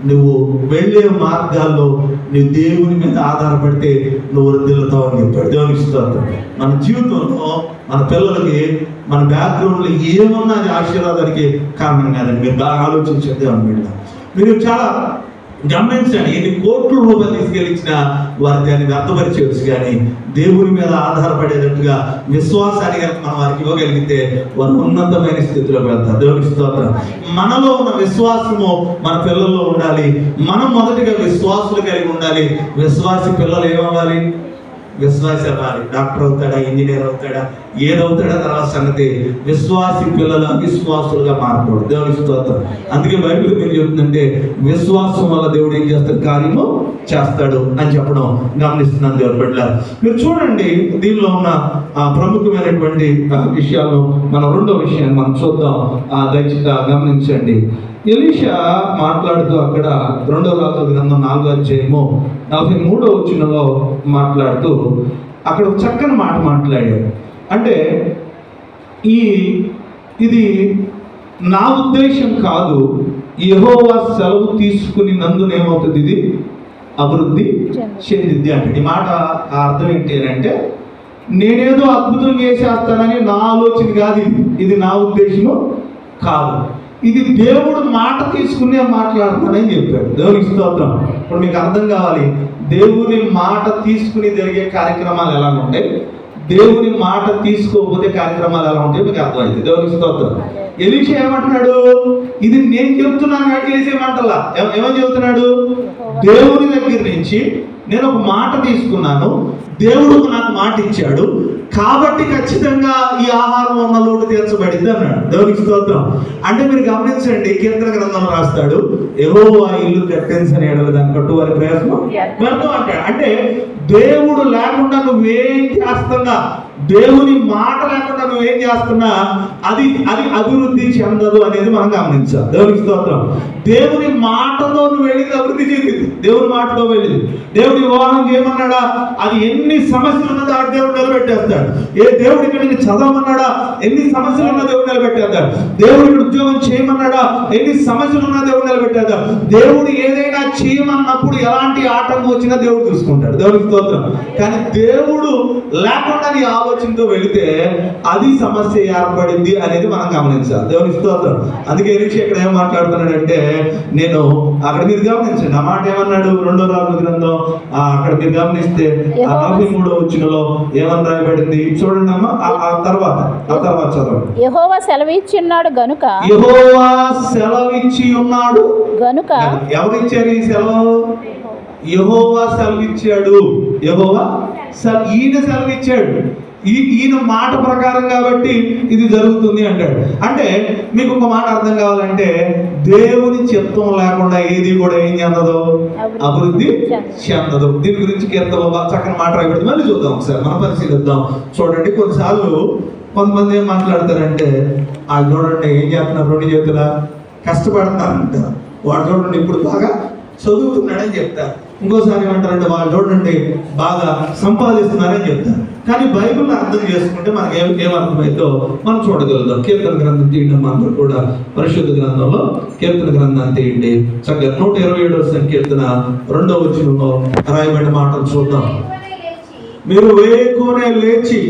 నువ్వు వెళ్ళే మార్గాల్లో నువ్వు దేవుని మీద ఆధారపడితే నువ్వు వృద్ధిల్లుతావు అని చెప్పాడు. దేవునికి స్తోత్రం. మన జీవితంలో మన పిల్లలకి మన బ్యాక్గ్రౌండ్లో ఏమన్నా అది ఆశీర్వాదానికి కారణం కాదండి. మీరు బాగా ఆలోచించండి దేవుని బిడ్డ. మీరు చాలా గమనించండి, ఎన్ని కోట్ల రూపాయలు తీసుకెళ్ళించినా వారు దాన్ని వ్యర్థపరిచేవచ్చు. కానీ దేవుని మీద ఆధారపడేటట్టుగా విశ్వాసాన్ని కనుక మనం వారికి ఇవ్వగలిగితే వారు ఉన్నతమైన స్థితిలో వెళ్తారు. దేవునికి స్తోత్రం. మనలో ఉన్న విశ్వాసము మన పిల్లల్లో ఉండాలి. మనం మొదటిగా విశ్వాసులు కలిగి ఉండాలి. విశ్వాసి పిల్లలు ఏమవ్వాలి? విశ్వాసి అవ్వాలి. డాక్టర్ అవుతాడా, ఇంజనీర్ అవుతాడా, ఏదవుతాడా తర్వాత సంగతి. విశ్వాసి పిల్లలు అవిశ్వాసులుగా మారకూడదు. దేవునికి స్తోత్రం. అందుకే బైబిల్ ఏం చెబుతుందంటే విశ్వాసం వల్ల దేవుడు ఏం చేస్తాడు? కార్యము చేస్తాడు అని చెప్పడం గమనిస్తున్నాను దేవుని బిడ్డలారా. మీరు చూడండి, దీనిలో ఉన్న ప్రముఖమైనటువంటి విషయాలు మన రెండో విషయాన్ని మనం చూద్దాం. దయచేసి గమనించండి. ఎలీషా మాట్లాడుతూ అక్కడ 2వ రాజుల గ్రంథం 4వ అధ్యాయము 43వ వచనంలో మాట్లాడుతూ అక్కడ ఒక చక్కని మాట మాట్లాడాడు. అంటే ఇది నా ఉద్దేశం కాదు, యెహోవా సెలవు తీసుకుని నందునేమవుతుంది, ఇది అభివృద్ధి చెందిద్ది అంటే. ఈ మాట అర్థం ఏంటి అంటే నేనేదో అద్భుతం చేసేస్తానని నా ఆలోచన కాదు, ఇది నా ఉద్దేశము కాదు, ఇది దేవుడు మాట తీసుకునే మాట్లాడుతానని చెప్పాడు. దేవునికి స్తోత్రం. ఇప్పుడు మీకు అర్థం కావాలి, దేవుని మాట తీసుకుని జరిగే కార్యక్రమాలు ఎలా ఉంటాయి, దేవుని మాట తీసుకోకపోతే కార్యక్రమాలు ఎలా ఉంటాయి మీకు అర్థమైంది. దేవునికి స్తోత్రం. ఎలీషా ఏమంటున్నాడు? ఇది నేను చెప్తున్నాను కాబట్టి చేసేమంటలా. ఏమని చెబుతున్నాడు? దేవుని దగ్గర నుంచి నేను ఒక మాట తీసుకున్నాను, దేవుడు నాకు మాట ఇచ్చాడు, కాబట్టి ఖచ్చితంగా ఈ ఆహారం ఉన్న లోటు తీర్చబడింది అన్నాడు. దేవునికి స్తోత్రం. అంటే మీరు గమనించండి, కీర్తన గ్రంథంలో రాస్తాడు, యెహోవా ఇల్లు కట్టించని ఎడల దాన్ని కట్టువారి ప్రయాసం వ్యర్థం అంటాడు. అంటే దేవుడు లేకుండా నువ్వేం చేస్తున్నా, దేవుని మాట లేకుండా నువ్వేం చేస్తున్నా అది అభివృద్ధి చెందదు అనేది మనం గమనించాలి. దేవునికి స్తోత్రం. దేవుని మాటతో నువ్వు వెళ్ళింది అభివృద్ధి చెందింది. దేవుని మాటతో వెళ్ళింది. దేవుడి వివాహం చేయమన్నాడా, అది ఎన్ని సమస్యలు ఉన్నదో ఆ దేవుడు నిలబెట్టేస్తాడు. ఏ దేవుడు ఇక్కడ చదవమన్నాడా, ఎన్ని సమస్యలు ఉన్నా దేవుడు నిలబెట్టేస్తాడు. దేవుడు ఇక్కడ ఉద్యోగం చేయమన్నాడా, ఎన్ని సమస్యలు ఉన్నా దేవుడు నిలబెట్టేస్తాడు. దేవుడు ఏదైనా చేయమన్నప్పుడు ఎలాంటి ఆటంకం వచ్చినా దేవుడు చూసుకుంటాడు. దేవునికి స్తోత్రం. కానీ దేవుడు లేకుండా నీ ఆలోచనతో వెళితే అది సమస్య ఏర్పడింది అనేది మనం గమనించాలి. దేవునికి స్తోత్రం. అందుకే ఎలీషా ఇక్కడ ఏం మాట్లాడుతున్నాడంటే, నేను అక్కడ మీరు గమనించండి, ఆ మాట ఏమన్నాడు? 2వ రాజుల గ్రంథం అక్కడ మీరు గమనిస్తే 43వ వచనంలో ఏమని రాయబడింది చూడండి అమ్మా. ఆ తర్వాత చదవండి. యెహోవా సెలవిచ్చి ఉన్నాడు గనుక, యెహోవా సెలవిచ్చి ఉన్నాడు గనుక. ఎవరిచ్చారు ఈ సెలవు? యెహోవా సెలవిచ్చాడు. ఈయన సెలవిచ్చాడు. ఈయన మాట ప్రకారం కాబట్టి ఇది జరుగుతుంది అంటాడు. అంటే మీకు ఒక మాట అర్థం కావాలంటే, దేవుని చిత్తం లేకుండా ఏది కూడా ఏం చెందదు, అభివృద్ధి చెందదు. దీని గురించి కీర్తనలో చక్కని మాట రాయబడింది. మళ్ళీ చూద్దాం ఒకసారి, మనం పరిశీలిద్దాం. చూడండి, కొన్నిసార్లు కొంతమంది ఏం మాట్లాడతారంటే, చూడండి ఏం చేస్తున్నారు, 2 చేతుల కష్టపడుతున్నారంట. వాడు చూడండి ఇప్పుడు బాగా చదువుతున్నాడని చెప్తారు. ఇంకోసారి ఏమంటారంటే వాళ్ళు చూడండి బాగా సంపాదిస్తున్నారని చెప్తారు. కానీ బైబిల్ని అర్థం చేసుకుంటే మనకి ఏమర్థమైందో మనం చూడగలుగుతాం. కీర్తన గ్రంథం తీయడం అందరూ కూడా పరిశుద్ధ గ్రంథంలో కీర్తన గ్రంథాన్ని తీయండి. చక్కగా 127వ సంకీర్తన 2వ వచనంలో రాయబడిన మాటలు చూద్దాం. మీరు వేకునే లేచి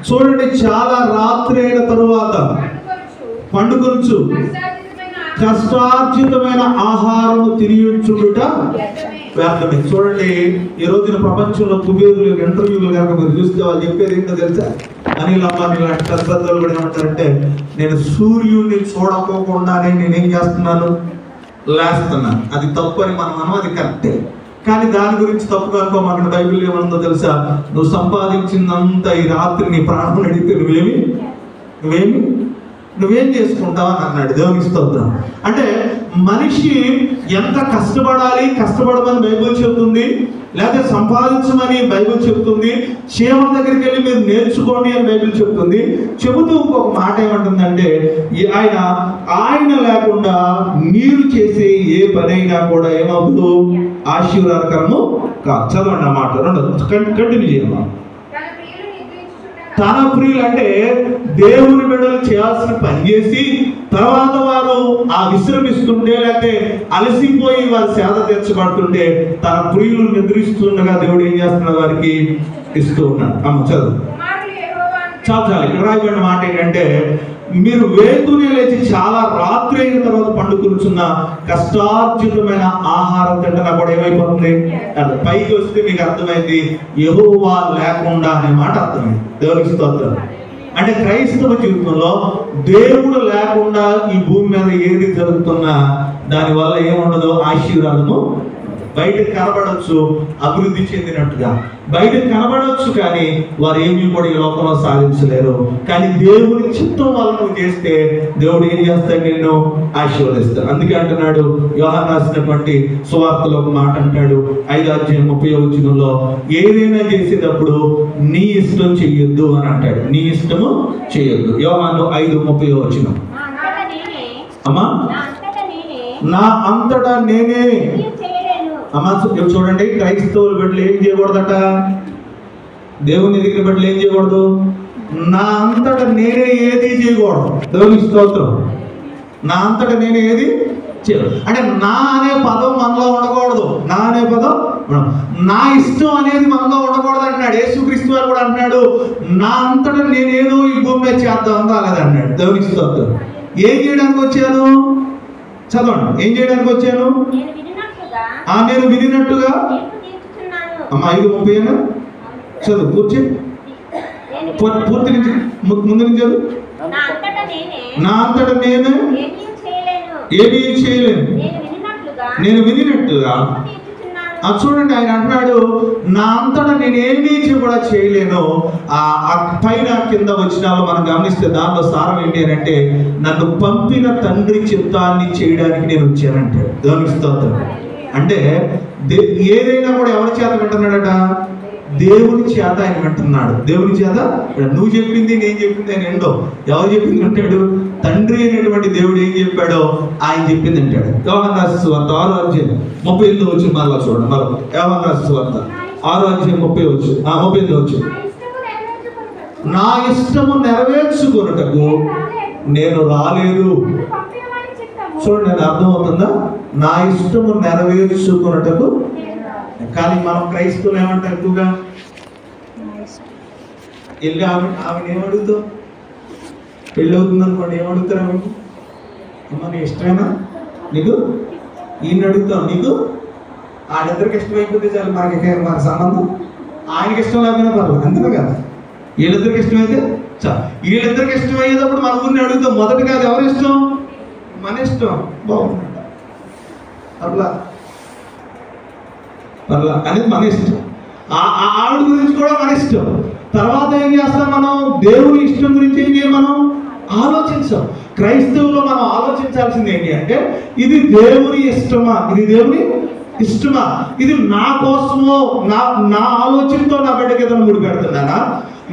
చూడండి, చాలా రాత్రి అయిన తరువాత పండుకొనుచు కష్టార్జితమైన ఆహారము తిరిగిచుట వ్యర్థమే. చూడండి, ఈ రోజున ప్రపంచంలో కుబేరులు ఇంటర్వ్యూలు కనుక మీరు చూస్తే వాళ్ళు చెప్పేది ఏంటో తెలుసా? అనిల్ అంబానీ లాంటి పెద్దలు కూడా ఏమంటారంటే, నేను సూర్యుడిని చూడకోకుండానే నేనేం చేస్తున్నాను, లేస్తున్నాను. అది తప్పు అని మనం అది కరెక్టే. కానీ దాని గురించి తప్పు కనుకో మనకు బైబిల్ ఏమనుందో తెలుసా? నువ్వు సంపాదించిందంత ఈ రాత్రి నీ ప్రాణం అడిగితే నువ్వేం చేసుకుంటావు అని అన్నాడు. దేవునికి స్తోత్రం. అంటే మనిషి ఎంత కష్టపడమని బైబిల్ చెబుతుంది, లేకపోతే సంపాదించమని బైబిల్ చెబుతుంది, క్షేమం దగ్గరికి వెళ్ళి మీరు నేర్చుకోండి అని బైబిల్ చెబుతుంది. చెబుతూ ఇంకొక మాట ఏమంటుందంటే, ఆయన లేకుండా మీరు చేసే ఏ పనైనా కూడా ఏమవుతుందో ఆశీర్వాదకరము కాదు. చదవండి ఆ మాట, కంటిన్యూ చేయాలి. తన ప్రియులు అంటే దేవుని బిడ్డలు చేయాల్సిన పని చేసి తర్వాత వారు ఆ విశ్రమిస్తుంటే, లేకపోతే అలసిపోయి వారు సేద తీర్చబడుతుంటే తన ప్రియులు నిద్రిస్తుండగా దేవుడు ఏం చేస్తున్నాడు, వారికి ఇస్తూ ఉన్నాడు. అమ్మ చదువు. చాలా ఇక్కడ రాయబడిన మాట ఏంటంటే, మీరు వేకునే లేచి చాలా రాత్రి అయిన తర్వాత పండుకొనుచున్న కష్టార్జితమైన ఆహారం తింటున్నా కూడా ఏమైపోతుంది, పైకి వస్తే మీకు అర్థమైంది యెహోవా లేకుండా అనే మాట అర్థమైంది. దేవునికి స్తోత్రం. అంటే క్రైస్తవ జీవితంలో దేవుడు లేకుండా ఈ భూమి మీద ఏది జరుగుతున్నా దానివల్ల ఏముండదు, ఆశీర్వాదము. బయటకు కనబడవచ్చు అభివృద్ధి చెందినట్టుగా, బయటకు కనబడవచ్చు కానీ వారు ఏమీ కూడా ఈ లోకంలో సాధించలేరు. కానీ దేవుని చిత్తం వల్ల నువ్వు చేస్తే దేవుడు ఏం చేస్తాడు, నిన్ను ఆశీర్వదిస్తాడు. అందుకే అంటున్నాడు యోహాను రాసినటువంటి సువార్తలో ఒక మాట అంటాడు, 5వ అధ్యాయం 30వ వచనంలో, ఏదైనా చేసేటప్పుడు నీ ఇష్టం చెయ్యొద్దు అని అంటాడు. నీ ఇష్టము చెయ్యొద్దు. యోహాను 5:30వ వచనం. అమ్మా, నా అంతటా నేనే. అమ్మా చూడండి, క్రైస్తవుల బిడ్డలు ఏం చేయకూడదట, దేవుని ఎదిగిన బిడ్డలు ఏం చేయకూడదు, నా అంతటా నేనే ఏది చేయకూడదు. దేవుని స్తోత్రం. నా అంతటా నేనే ఏది చేయకూడదు అంటే నా అనే పదం మనలో ఉండకూడదు. నా అనే పదం, నా ఇష్టం అనేది మనలో ఉండకూడదు అంటున్నాడు. యేసుక్రీస్తు వారు కూడా అంటున్నాడు, నా అంతటా నేనేదో ఈ భూమి మీద చేద్దామని రాలేదన్నాడు. దేవునికి స్తోత్రం. ఏం చేయడానికి వచ్చాను, చదవండి, ఏం చేయడానికి వచ్చాను, నేను వినినట్టుగా. అమ్మా 5:30 చదువు, పూర్తి నుంచి ముందు నుంచి చదువు. నా అంతటా నేనే ఏమీ చేయలేను, నేను వినినట్టుగా. చూడండి, ఆయన అంటున్నాడు నా అంతటా నేనేమీ కూడా చేయలేను. ఆ పైన కింద వచ్చినాలో మనం గమనిస్తే దానిలో సారం ఏంటి అని అంటే, నన్ను పంపిన తండ్రి చిత్తాన్ని చేయడానికి నేను వచ్చానంటే. దేవునికి స్తోత్రం. అంటే ఏదైనా కూడా ఎవరి చేత వింటున్నాడట, దేవుని చేత ఆయన వింటున్నాడు. దేవుని చేత. నువ్వు చెప్పింది నేను చెప్పింది ఆయన ఎండో, ఎవరు చెప్పింది అంటాడు, తండ్రి అనేటువంటి దేవుడు ఏం చెప్పాడో ఆయన చెప్పింది అంటాడు. యోహాను రాసిన సువార్త 6వ అధ్యాయం 38వ వచనం మరలా చూడండి. మరొక యోహాను రాసిన సువార్త 6వ అధ్యాయం 38వ వచనం. నా ఇష్టము నెరవేర్చుకొనుటకు నేను రాలేదు. చూడండి, నేను అర్థమవుతుందా, నా ఇష్టము నెరవేర్చుకున్నటకు. కానీ మనం క్రైస్తవులు ఏమంటారు, ఎక్కువగా వెళ్ళి ఆమెను ఏమడుగుతావు, పెళ్ళి అవుతుంది అనుకోండి, ఏమడుగుతారు ఆమెకు, అమ్మ నీ ఇష్టమేనా, నీకు ఈయన అడుగుతాం, నీకు వాళ్ళిద్దరికి ఇష్టమైపోతే చాలు, మన సంబంధం. ఆయనకి ఇష్టం లేకపోయినా పర్లేదు, అంతే కదా. వీళ్ళిద్దరికి ఇష్టమైతే చాలు. వీళ్ళిద్దరికి ఇష్టమయ్యేటప్పుడు మన ఊరిని అడుగుతాం. మొదటి కాదు, ఎవరి ఇష్టం, మన ఇష్టం. బాగుంది అట్లా అనేది మన ఇష్టం. ఆవిడ గురించి కూడా మన ఇష్టం. తర్వాత ఏం చేస్తాం, మనం దేవుని ఇష్టం గురించి ఏం చేయాలి, మనం ఆలోచించాం. క్రైస్తవులో మనం ఆలోచించాల్సింది ఏంటి అంటే, ఇది దేవుని ఇష్టమా, ఇది దేవుని ఇష్టమా, ఇది నా కోసమో, నా ఆలోచనతో నా బిడ్డకి ఏదైనా ముడి పెడుతున్నానా,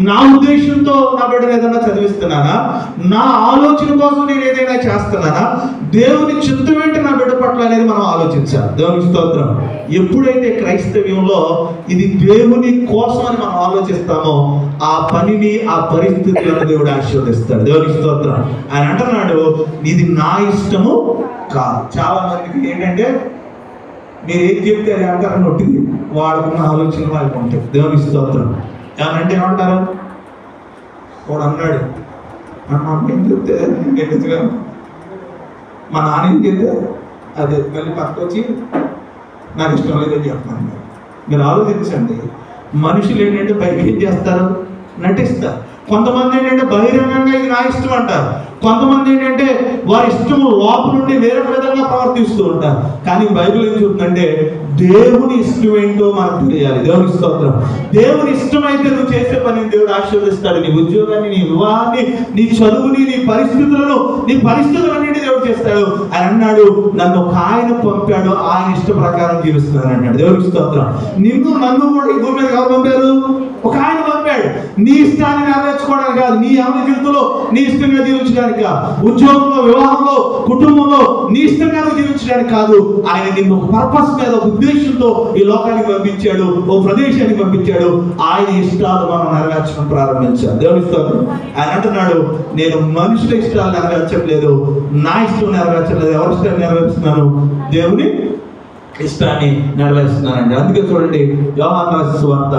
నా ఉద్దేశంతో నా బిడ్డను ఏదైనా చదివిస్తున్నానా, నా ఆలోచన కోసం నేను ఏదైనా చేస్తున్నానా, దేవుని చిత్తం ఏంటి నా బిడ్డ పట్ల అనేది మనం ఆలోచించాలి. దేవునికి స్తోత్రం. ఎప్పుడైతే క్రైస్తవ్యంలో ఇది దేవుని కోసం అని మనం ఆలోచిస్తామో ఆ పనిని, ఆ పరిస్థితులను దేవుడు ఆశీర్వదిస్తాడు. దేవునికి స్తోత్రం. ఆయన అంటున్నాడు, ఇది నా ఇష్టము కాదు. చాలా మందికి ఏంటంటే మీరు ఏం చెప్తే అది అంటారని నొట్టింది వాడుకున్న ఆలోచనలు వాళ్ళకి ఉంటాయి. దేవునికి స్తోత్రం. ఏమంటే ఏమంటారు, వాడు అన్నాడు మా అమ్మ ఏం చెప్తే నేను మా నాన్న ఏం చెప్తే అదే మళ్ళీ పక్కకు వచ్చి నాకు ఇష్టం లేదని చెప్పాను. మీరు ఆలోచించండి, మనుషులు ఏంటంటే బయట ఏం చేస్తారు, నటిస్తారు. కొంతమంది ఏంటంటే బహిరంగంగా ఇది నా ఇష్టం అంటారు. కొంతమంది ఏంటంటే వారి ఇష్టం లోపల నుండి వేరే విధంగా ప్రవర్తిస్తూ ఉంటారు. కానీ బైబిల్ ఏం చెప్తుందంటే దేవుని ఇష్టం ఏంటో మనకు తెలియాలి. దేవుని స్తోత్రం. దేవుని ఇష్టమైతే నువ్వు చేసే పనిని దేవుడు ఆశీర్వదిస్తాడు. నీ ఉద్యోగాన్ని, నీ వివాహాన్ని, నీ చదువుని, నీ పరిస్థితులన్నింటినీ దేవుడు చేస్తాడు. ఆయన అన్నాడు, నన్ను ఒక ఆయన పంపాడు, ఆయన ఇష్ట ప్రకారం జీవిస్తున్నాను అన్నాడు. దేవుని స్తోత్రం. నన్ను కూడా ఈ భూమి మీద ఎవరు పంపారు? ఒక ఆయన పంపాడు. నీ ఇష్టాన్ని నెరవేర్చుకోవడానికి కాదు, నీ ఆమె జీవితంలో నీ ఇష్టంగా జీవించడానికి కాదు, ఉద్యోగంలో, వివాహంలో, కుటుంబంలో నీ ఇష్టంగా జీవించడానికి కాదు. ఆయన నిన్ను ఒక పర్పస్ మీద, ఉద్దేశంతో ఈ లోకానికి పంపించాడు, ఓ ప్రదేశానికి పంపించాడు. ఆయన ఇష్టాలు మనం నెరవేర్చడం ప్రారంభించాలి. దేవుని స్తోత్రం. ఆయన అంటున్నాడు, నేను మనుషుల ఇష్టాలు నెరవేర్చట్లేదు, నా ఇష్టం నెరవేర్చట్లేదు. ఎవరి ఇష్టాన్ని నెరవేరుస్తున్నాను? దేవుని ఇష్టాన్ని నెరవేరుస్తున్నానండి. అందుకే చూడండి, యోహాను రాసిన సువార్త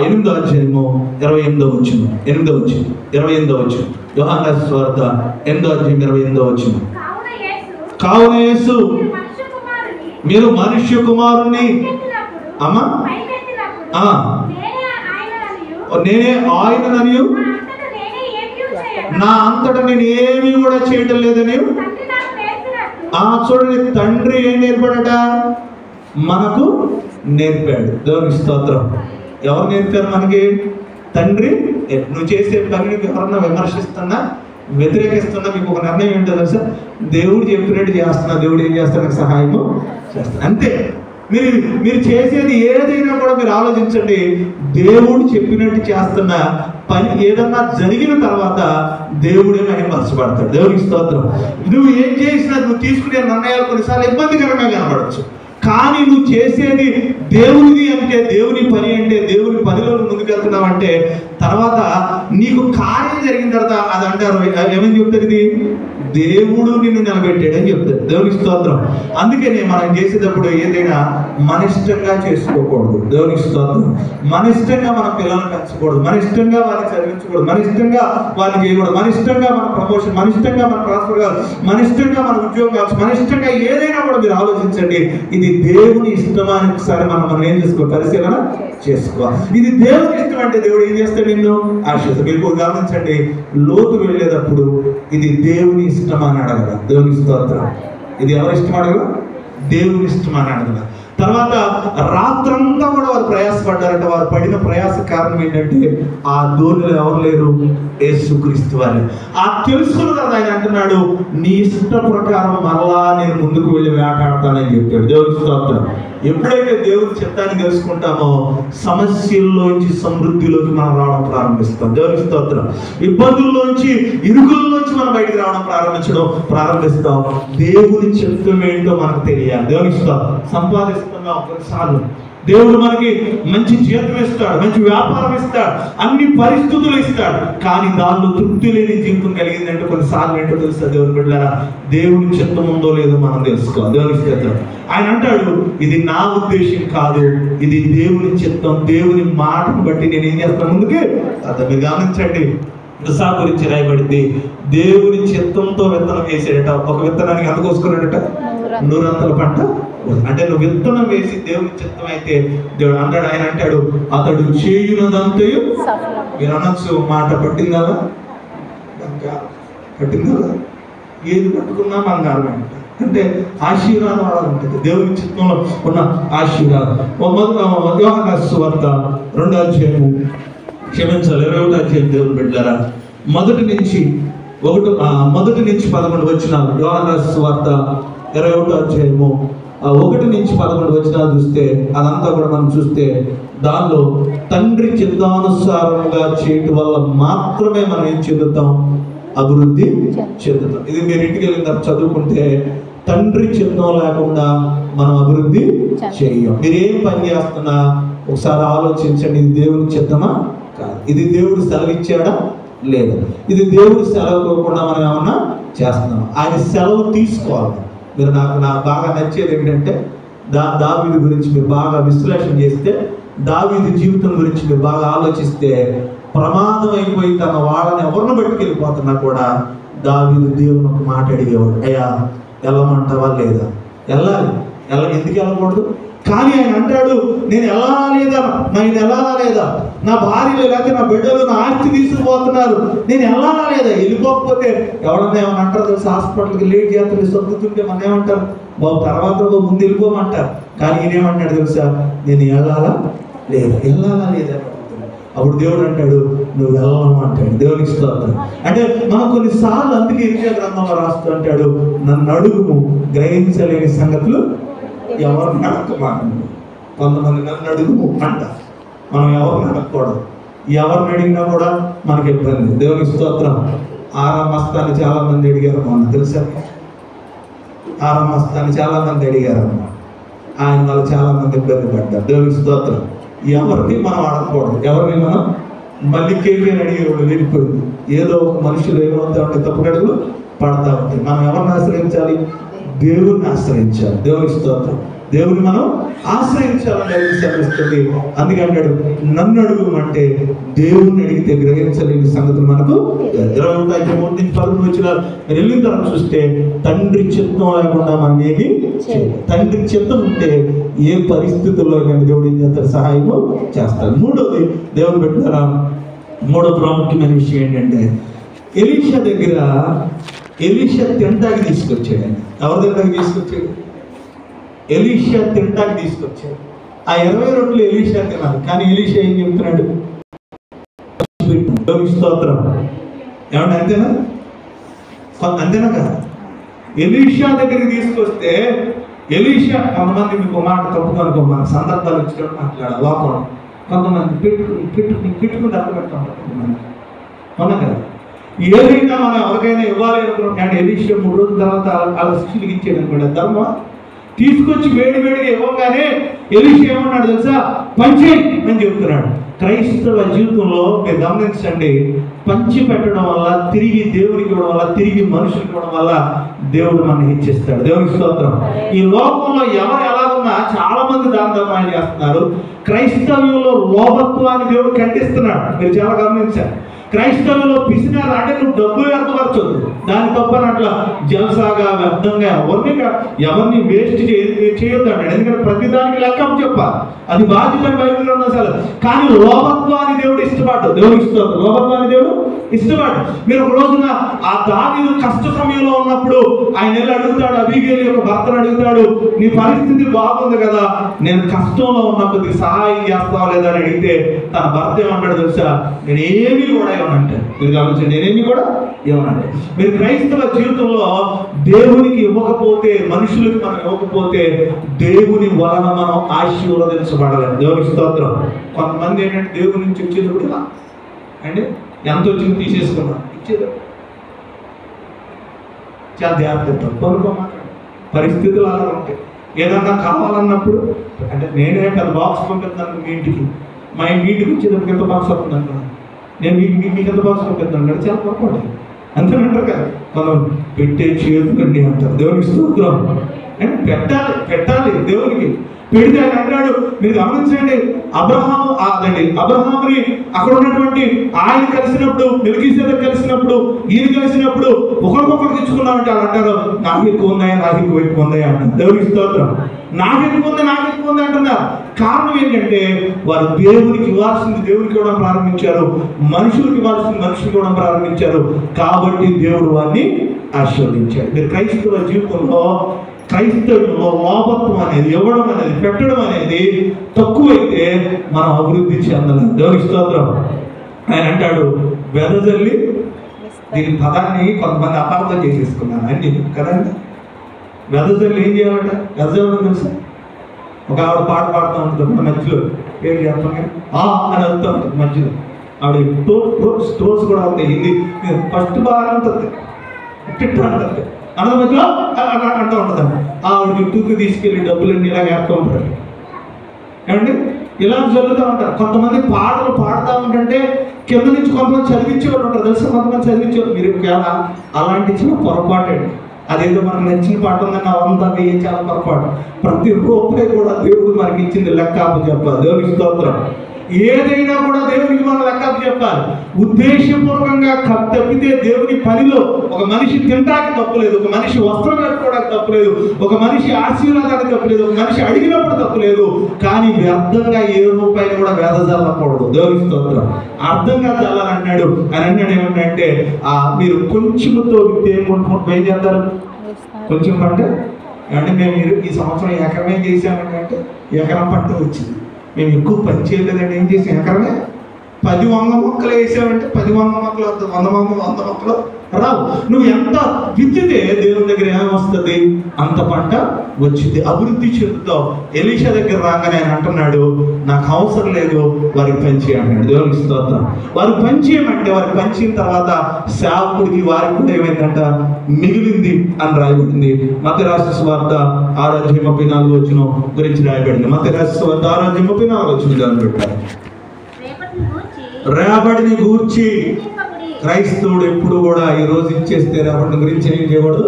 8వ అధ్యాయము 28వ వచనం. 28వ వచనం. యోహాను రాసిన సువార్త 8వ అధ్యాయం 28వ వచనం. కావున యేసు మీరు మనుష్య కుమారుని అమ్మా నేనే ఆయనననియు నా అంతటా నేను ఏమీ కూడా చేయటం లేదని చూడండి, తండ్రి ఏం నేర్పాడట? మనకు నేర్పాడు. దేవునికి స్తోత్రం. ఎవరు నేర్పారు మనకి? తండ్రి. నువ్వు చేసే పనిని ఎవరన్నా విమర్శిస్తున్నా, వ్యతిరేకిస్తున్నా, మీకు ఒక నిర్ణయం ఏంటో తెలుసా? దేవుడు చెప్పినట్టు చేస్తున్నా, దేవుడు ఏం చేస్తానికి సహాయము చేస్తాను, అంతే. మీరు చేసేది ఏదైనా కూడా మీరు ఆలోచించండి. దేవుడు చెప్పినట్టు చేస్తున్న పని ఏదన్నా జరిగిన తర్వాత దేవుడే మహిమపరచబడతాడు. దేవునికి స్తోత్రం. నువ్వు ఏం చేసినా, నువ్వు తీసుకునే నిర్ణయాలు కొన్నిసార్లు ఇబ్బందికరంగా కనబడచ్చు. కానీ నువ్వు చేసేది దేవునిది అంటే, దేవుని పని అంటే, దేవుని పనిలో ముందుకెళ్తున్నావు అంటే, తర్వాత నీకు కార్యం జరిగిన తర్వాత అది అంటారు, ఏమని చెప్తారు? ఇది దేవుడు నిన్ను నిలబెట్టాడని చెప్తాడు. దేవునికి స్తోత్రం. అందుకనే మనం చేసేటప్పుడు ఏదైనా మన ఇష్టంగా చేసుకోకూడదు. దేవునికి స్తోత్రం. మన ఇష్టంగా మన పిల్లల్ని పెంచకూడదు, మన ఇష్టంగా వారిని చదివించకూడదు, మన ఇష్టంగా వారిని చేయకూడదు, మన ఇష్టంగా మన ప్రమోషన్, మన ఇష్టంగా మన ట్రాన్స్ఫర్ కాదు, మన ఇష్టంగా మన ఉద్యోగం కావచ్చు, మన ఇష్టంగా ఏదైనా కూడా మీరు ఆలోచించండి. ఇది దేవుని ఇష్టమానికి ఒకసారి మనం ఏం చేసుకోవాలి, పరిశీలన చేసుకోవాలి. ఇది దేవుని ఇష్టం అంటే దేవుడు ఏం చేస్తాడు? నిన్ను ఆశీర్వదిస్తాడు. మీరు గమనించండి, లోతు వెళ్ళేటప్పుడు ఇది దేవుని ఇష్టం అని అడగల. దేవుని స్తోత్రం. ఇది ఎవరి ఇష్టం అడగల? దేవుని ఇష్టం అని అడగల. తర్వాత రాత్రంతా కూడా వారు ప్రయాసపడ్డారంటే, వారు పడిన ప్రయాస కారణం ఏంటంటే ఆ దోణిలో ఎవరు లేరు? యేసుక్రీస్తు వారు. ఆ తెలుసుకున్న తర్వాత ఆయన అంటున్నాడు, నీ ఇష్ట ప్రకారం మరలా నేను ముందుకు వెళ్ళి వేటాడతానని చెప్పాడు. దేవుని స్తోత్రం. ఎప్పుడైతే దేవుని చిత్తాన్ని తెలుసుకుంటామో సమస్యల్లోంచి సమృద్ధిలోకి మనం రావడం ప్రారంభిస్తాం. దేవుని స్తోత్రం. ఇబ్బందుల్లోంచి, ఇరుకుల్లోంచి మనం బయటికి రావడం ప్రారంభిస్తాం. దేవుని చిత్తం ఏంటో మనకు తెలియాలి. దేవుని స్తోత్రం. సంపాదిస్తున్నాం కొన్నిసార్లు, దేవుడు మనకి మంచి జీవితం ఇస్తాడు, మంచి వ్యాపారం ఇస్తాడు, అన్ని పరిస్థితులు ఇస్తాడు. కానీ దానిలో తృప్తి లేని జీవితం కలిగిందంటే కొన్నిసార్లు ఏంటో తెలుస్తుంది. దేవుని బిడ్డలారా, దేవుని చిత్తం ఉందో లేదో మనం తెలుసుకోవాలి. దేవుని చిత్తం. ఆయన అంటాడు, ఇది నా ఉద్దేశం కాదు, ఇది దేవుని చిత్తం. దేవుని మాటను బట్టి నేను ఏం చేస్తాను ముందుకే. అదే మీరు గమనించండి, దుసా గురించి రాయబడింది, దేవుని చిత్తంతో విత్తనం వేసేటట. ఒక విత్తనానికి ఎంత కోసుకున్నాడట? 100 పంట. అంటే నువ్వు విత్తనం వేసి దేవుని చిత్తం అయితే దేవుడు అంటాడు. ఆయన అంటాడు, అతడు చేయునదంతయు. మీరు అనొచ్చు, మాట పట్టిందా? పట్టిందా? ఏది పట్టుకున్నా బంగారం అంట. అంటే ఆశీర్వాదం అలా ఉంటుంది. దేవుని చిత్తంలో ఉన్న ఆశీర్వాదం. యోహాను సువార్త 2వ అధ్యాయము, క్షమించాలి 21వ అధ్యాయం. దేవుని బిడ్డలారా, మొదటి నుంచి 11 వచనాలు. యోహాను సువార్త 21వ అధ్యాయము 1-11 చూస్తే అదంతా కూడా మనం చూస్తే దానిలో తండ్రి చిత్తానుసారంగా చేయటం వల్ల మాత్రమే మనం ఏం చెందుతాం? అభివృద్ధి చెందుతాం. ఇది మీరు ఇంటికి వెళ్ళిన తర్వాత చదువుకుంటే తండ్రి చిత్తం లేకుండా మనం అభివృద్ధి చెయ్యం. మీరు ఏం పని చేస్తున్నా ఒకసారి ఆలోచించండి, ఇది దేవుని చిత్తమా కాదు, ఇది దేవుడు సెలవు ఇచ్చాడా లేదా, ఇది దేవుడు సెలవు ఇవ్వకుండా మనం ఏమన్నా చేస్తున్నాం. ఆయన సెలవు తీసుకోవాలి. మీరు నాకు బాగా నచ్చేది ఏంటంటే దావీదు గురించి మీరు బాగా విశ్లేషణ చేస్తే, దావీదు జీవితం గురించి మీరు బాగా ఆలోచిస్తే, ప్రమాదం అయిపోయి తన వాళ్ళని ఎవరిని పట్టుకెళ్ళిపోతున్నా కూడా దావీదు దేవుని ఒక మాట అడిగేవాడు, అయ్యా వెళ్ళమంటావా లేదా? వెళ్ళాలి. ఎందుకు వెళ్ళకూడదు? కానీ ఆయన అంటాడు, నేను వెళ్ళాలా లేదా, నా భార్యలు లేకపోతే నా బిడ్డలు నా ఆస్తి తీసుకుపోతున్నారు, నేను వెళ్ళాలా లేదా? వెళ్ళిపోకపోతే ఎవరన్నా ఏమన్నా అంటారు తెలుసు, హాస్పిటల్కి లేట్ చేస్తుంది సొందుతుంటే మనం ఏమంటారు, బాబు తర్వాత ముందు వెళ్ళిపోమంటారు. కానీ ఈయనేమంటాడు తెలుసా, నేను వెళ్ళాలా లేదా? అప్పుడు దేవుడు అంటాడు, నువ్వు వెళ్ళను అంటాడు. దేవునికి స్తోత్రం. అంటే మనం కొన్నిసార్లు అందుకే ఇరిమియా గ్రంథంలో రాస్తూ అంటాడు, నన్ను అడుగుము గ్రహించలేని సంగతులు ఎవరిని అడగమాను. కొంతమంది నన్ను అడుగుము అంట, మనం ఎవరిని అడగకూడదు. ఎవరిని అడిగినా కూడా మనకి ఇబ్బంది. దేవునికి స్తోత్రం. ఆరాం మస్తాన్ని చాలా మంది అడిగారు మొన్న, తెలుసా? ఆరాం మస్తాన్ని చాలా మంది అడిగారు అన్నమాట. ఆయన వాళ్ళు చాలా మంది ఇబ్బంది పడ్డారు. దేవునికి స్తోత్రం. ఎవరిని మనం అడగకూడదు. ఎవరిని మనం మళ్ళీ కేవీని అడిగేవాడు వెళ్ళిపోయింది. ఏదో ఒక మనుషులు ఏమవుతా ఉంటే తప్పుకడుగులు పడతా ఉంటాయి. మనం ఎవరిని ఆశ్రయించాలి? దేవుడిని ఆశ్రయించాలి. దేవునికి స్తోత్రం. దేవుని మనం ఆశ్రయించాలని తెలుస్తుంది. అందుకంటాడు, నన్ను అడుగుమంటే దేవుణ్ణి అడిగితే గ్రహించలేని సంగతులు మనకు 21-13 వెళ్ళిన తర్వాత చూస్తే తండ్రి చిత్తం లేకుండా మనం ఏమి తండ్రి చిత్తం ఉంటే ఏ పరిస్థితుల్లో కానీ దేవుడు ఏం చేస్తాడు? సహాయము చేస్తాడు. మూడోది దేవుడు పెట్టిన మూడో ప్రాముఖ్యమైన విషయం ఏంటంటే, ఎలీషా దగ్గర ఎలీషా తింటాకి తీసుకొచ్చాడు. ఎవరి దగ్గరికి తీసుకొచ్చాడు? ఎలీషా తింటాకి తీసుకొచ్చాడు. ఆ 20 రొట్టెలు ఎలీషా తినాలి. కానీ ఎలీషా ఏం చెప్తున్నాడు? స్తోత్రం. ఏమంటే అంతేనా కదా? ఎలీషా దగ్గరికి తీసుకొస్తే ఎలీషా, కొంతమంది మీకు మాట తప్పుకొని మన సందర్భాలు వచ్చినట్టు మాట్లాడాలి. లోపల కొంతమంది పెట్టుకుని అర్థం పెట్టుకుంటారు. కొంతమంది అవునా కదా? ఏదైనా మనం ఎవరికైనా ఇవ్వాలి అనుకుంటున్నాడు. ఎలీషా 3 రోజుల తర్వాత వాళ్ళ శిష్యులకి ఇచ్చేది అనుకోండి. ధర్మం తీసుకొచ్చి వేడిగా ఇవ్వగానే ఎలీషా ఏమన్నాడు తెలుసా? పంచేయి అని చెప్తున్నాడు. క్రైస్తవ జీవితంలో మీరు గమనించండి, పంచి పెట్టడం వల్ల, తిరిగి దేవునికి ఇవ్వడం వల్ల, తిరిగి మనుషులకు ఇవ్వడం వల్ల దేవుడు మనకి ఇచ్చేస్తాడు. దేవునికి స్తోత్రం. ఈ లోకంలో ఎవరు ఎలా ఉన్నా చాలా మంది దాన ధర్మాలు చేస్తున్నారు. క్రైస్తవ్యంలో లోభత్వాన్ని దేవుడు ఖండిస్తున్నాడు. మీరు చాలా గమనించారు. క్రైస్తవులో పిసినారు అంటే నువ్వు డబ్బులు వ్యర్థపరచొద్దు, దాని తప్పనట్ల జలసాగా వ్యర్థంగా ఎవరిని వేస్ట్ చేయొద్దు అంటాడు. ఎందుకంటే ప్రతిదానికి లెక్క చెప్పాలి, అది బాధ్యత బైబిల్లో ఉన్న అసలు. కానీ లోభత్వాన్ని దేవుడు ఇష్టపడ్డాడు. దేవుడు ఇష్టపడ్డాడు, లోభత్వాన్ని దేవుడు ఇష్టపడ్డాడు. మీరు ఒక రోజున ఆ దావీదు కష్ట సమయంలో ఉన్నప్పుడు ఆయన వెళ్ళి అడుగుతాడు, అబీగేలు యొక్క భర్తను అడుగుతాడు, నీ పరిస్థితి బాగుంది కదా, నేను కష్టంలో ఉన్నప్పుడు సహాయం చేస్తావా లేదా అని అడిగితే తన భర్త ఏమంటాడు తెలుసా? నేను ఏమీ కూడా ఏమనంటాడు. మీరు గమనించండి, నేనేమి కూడా ఏమనంటే. మీరు క్రైస్తవ జీవితంలో దేవునికి ఇవ్వకపోతే, మనుషులకు మనం ఇవ్వకపోతే దేవుని వలన మనం ఆశీర్వదించబడలేదు. దేవునికి స్తోత్రం. కొంతమంది ఏంటంటే దేవుని నుంచి వచ్చేటప్పుడు ఇలా అంటే ఎంత వచ్చింది తీసేసుకున్నాం, ఇచ్చేది చాలా జాగ్రత్త. తప్పు అనుకోమాట, పరిస్థితులు అలా ఉంటాయి. ఏదన్నా కావాలన్నప్పుడు అంటే నేనే పెద్ద బాక్స్ పంపిస్తాను మీ ఇంటికి, మా ఇంటికి వచ్చేటప్పుడు ఎంత బాక్స్ అవుతుంది అనుకున్నాను, నేను మీకు ఎంత బాక్స్ పంపిస్తాను చాలా పొరపాటు అంతేనంటారు కదా. మనం పెట్టే చేతులండి అంటారు. దేవునికి స్తోత్రం. అంటే పెట్టాలి దేవునికి. పెడితే ఆయన అంటాడు, మీరు గమనించండి, అబ్రహాముని అక్కడ ఉన్నటువంటి ఆయన కలిసినప్పుడు, మెల్కీసెదెకు కలిసినప్పుడు, ఈయన కలిసినప్పుడు ఒకరికొకరు తెచ్చుకున్నామంటే వాళ్ళు అంటారు, నాకు ఎక్కువ ఉందా, నాకు ఎక్కువ ఉందా అంటారు. దేవునికి స్తోత్రం. నాకు ఎక్కువ ఉంది అంటున్నారు. కారణం ఏంటంటే వారు దేవునికి ఇవ్వాల్సింది దేవునికి ఇవ్వడం ప్రారంభించారు, మనుషులకు ఇవ్వాల్సింది మనుషులకు ఇవ్వడం ప్రారంభించారు. కాబట్టి దేవుడు వారిని ఆశీర్వదించాడు. మీరు క్రైస్తవ జీవితంలో క్రైస్తవుల్లో లోపత్వం అనేది, ఇవ్వడం అనేది, పెట్టడం అనేది తక్కువైతే మనం అభివృద్ధి చెందలేం. దేవునికి స్తోత్రం. ఆయన అంటాడు, వెదజల్లి, దీని పదాన్ని కొంతమంది అపార్థం చేసేసుకున్నారు అన్ని కదండి. వెదజల్లు ఏం చేయాలంట? వెదజల్లు తెలుసా? ఒక ఆవిడ పాట పాడుతూ ఉంటుంది మధ్యలో, పేరు చెప్పాం కానీ అని వెళ్తూ ఉంటుంది మధ్యలో. ఆవిడ స్టోర్స్ కూడా అవుతాయి. హిందీ ఫస్ట్ బాగా ఉంటుంది, టిట్ అంటుంది, అన్న మధ్యలో అంటూ ఉంటుంది. ఆవిడకి టూకి తీసుకెళ్ళి డబ్బులన్నీ ఇలా వేస్తూ ఉంటారు. ఏమండి ఇలా జరుగుతూ ఉంటారు. కొంతమంది పాటలు పాడుతూ ఉంటుంటే కింద నుంచి కొంతమంది చదివించేవాళ్ళు ఉంటారు తెలుసా? కొంతమంది చదివించేవాళ్ళు. మీరు అలాంటి చిన్న పొరపాటు అండి. అదేదో మనకు నచ్చిన పాట ఉందని అవంతా వేయ చాలా పొరపాటు. ప్రతి రూపాయి కూడా దేవుడు మనకి ఇచ్చింది లెక్క చెప్పాలి. దేవునికి స్తోత్రం. ఏదైనా కూడా దేవునికి మనం లెక్క చెప్పాలి. ఉద్దేశపూర్వకంగా తప్పితే దేవుని పనిలో ఒక మనిషి తినడానికి తప్పులేదు, ఒక మనిషి వస్త్రం వేసుకోవడానికి తప్పులేదు, ఒక మనిషి ఆశీర్వాదానికి తప్పులేదు, ఒక మనిషి అడిగినప్పుడు తప్పులేదు. కానీ వ్యర్థంగా ఏ రూపాయిని కూడా వేదజల్లకూడదు. దేవునికి స్తోత్రం. అర్థంగా చల్లాలంటున్నాడు. అని అన్నాడు ఏమంటే మీరు కొంచెంతో ఏం చేస్తారు? కొంచెం పంట అంటే మేము ఈ సంవత్సరం ఎకరమే చేసామంటే ఎకరం పంట వచ్చింది. మేము ఎక్కువ పని చేయలేదండి. ఏం చేసాం? ఎకరమే 10 వంగ మొక్కలు వేసామంటే 10 వంగ మొక్కలు వస్తుంది, 100 మొక్కలు రావు. నువ్వు ఎంత విత్తితే దేవుని దగ్గర ఏమొస్తుంది? అంత పంట వచ్చింది, అభివృద్ధి చెందుతావు. ఎలీషా దగ్గర రాగానే ఆయన అంటున్నాడు, నాకు అవసరం లేదు, వారికి పంచి అన్నాడు. దేవునికి స్తోత్రం. వారు పంచేయమంటే వారికి పంచిన తర్వాత సేవకుడికి వారికి కూడా ఏమైందంట? మిగిలింది అని రాయబడింది. మత్తయి రాసిన సువార్త 6:34 గురించి రాయబడింది. మత్తయి రాసిన సువార్త 6:34 దాన్ని పెట్టారు. రేపటిని గూర్చి క్రైస్తవుడు ఎప్పుడు కూడా ఈ రోజు ఇచ్చేస్తే రేపటి గురించి ఏం చేయకూడదు.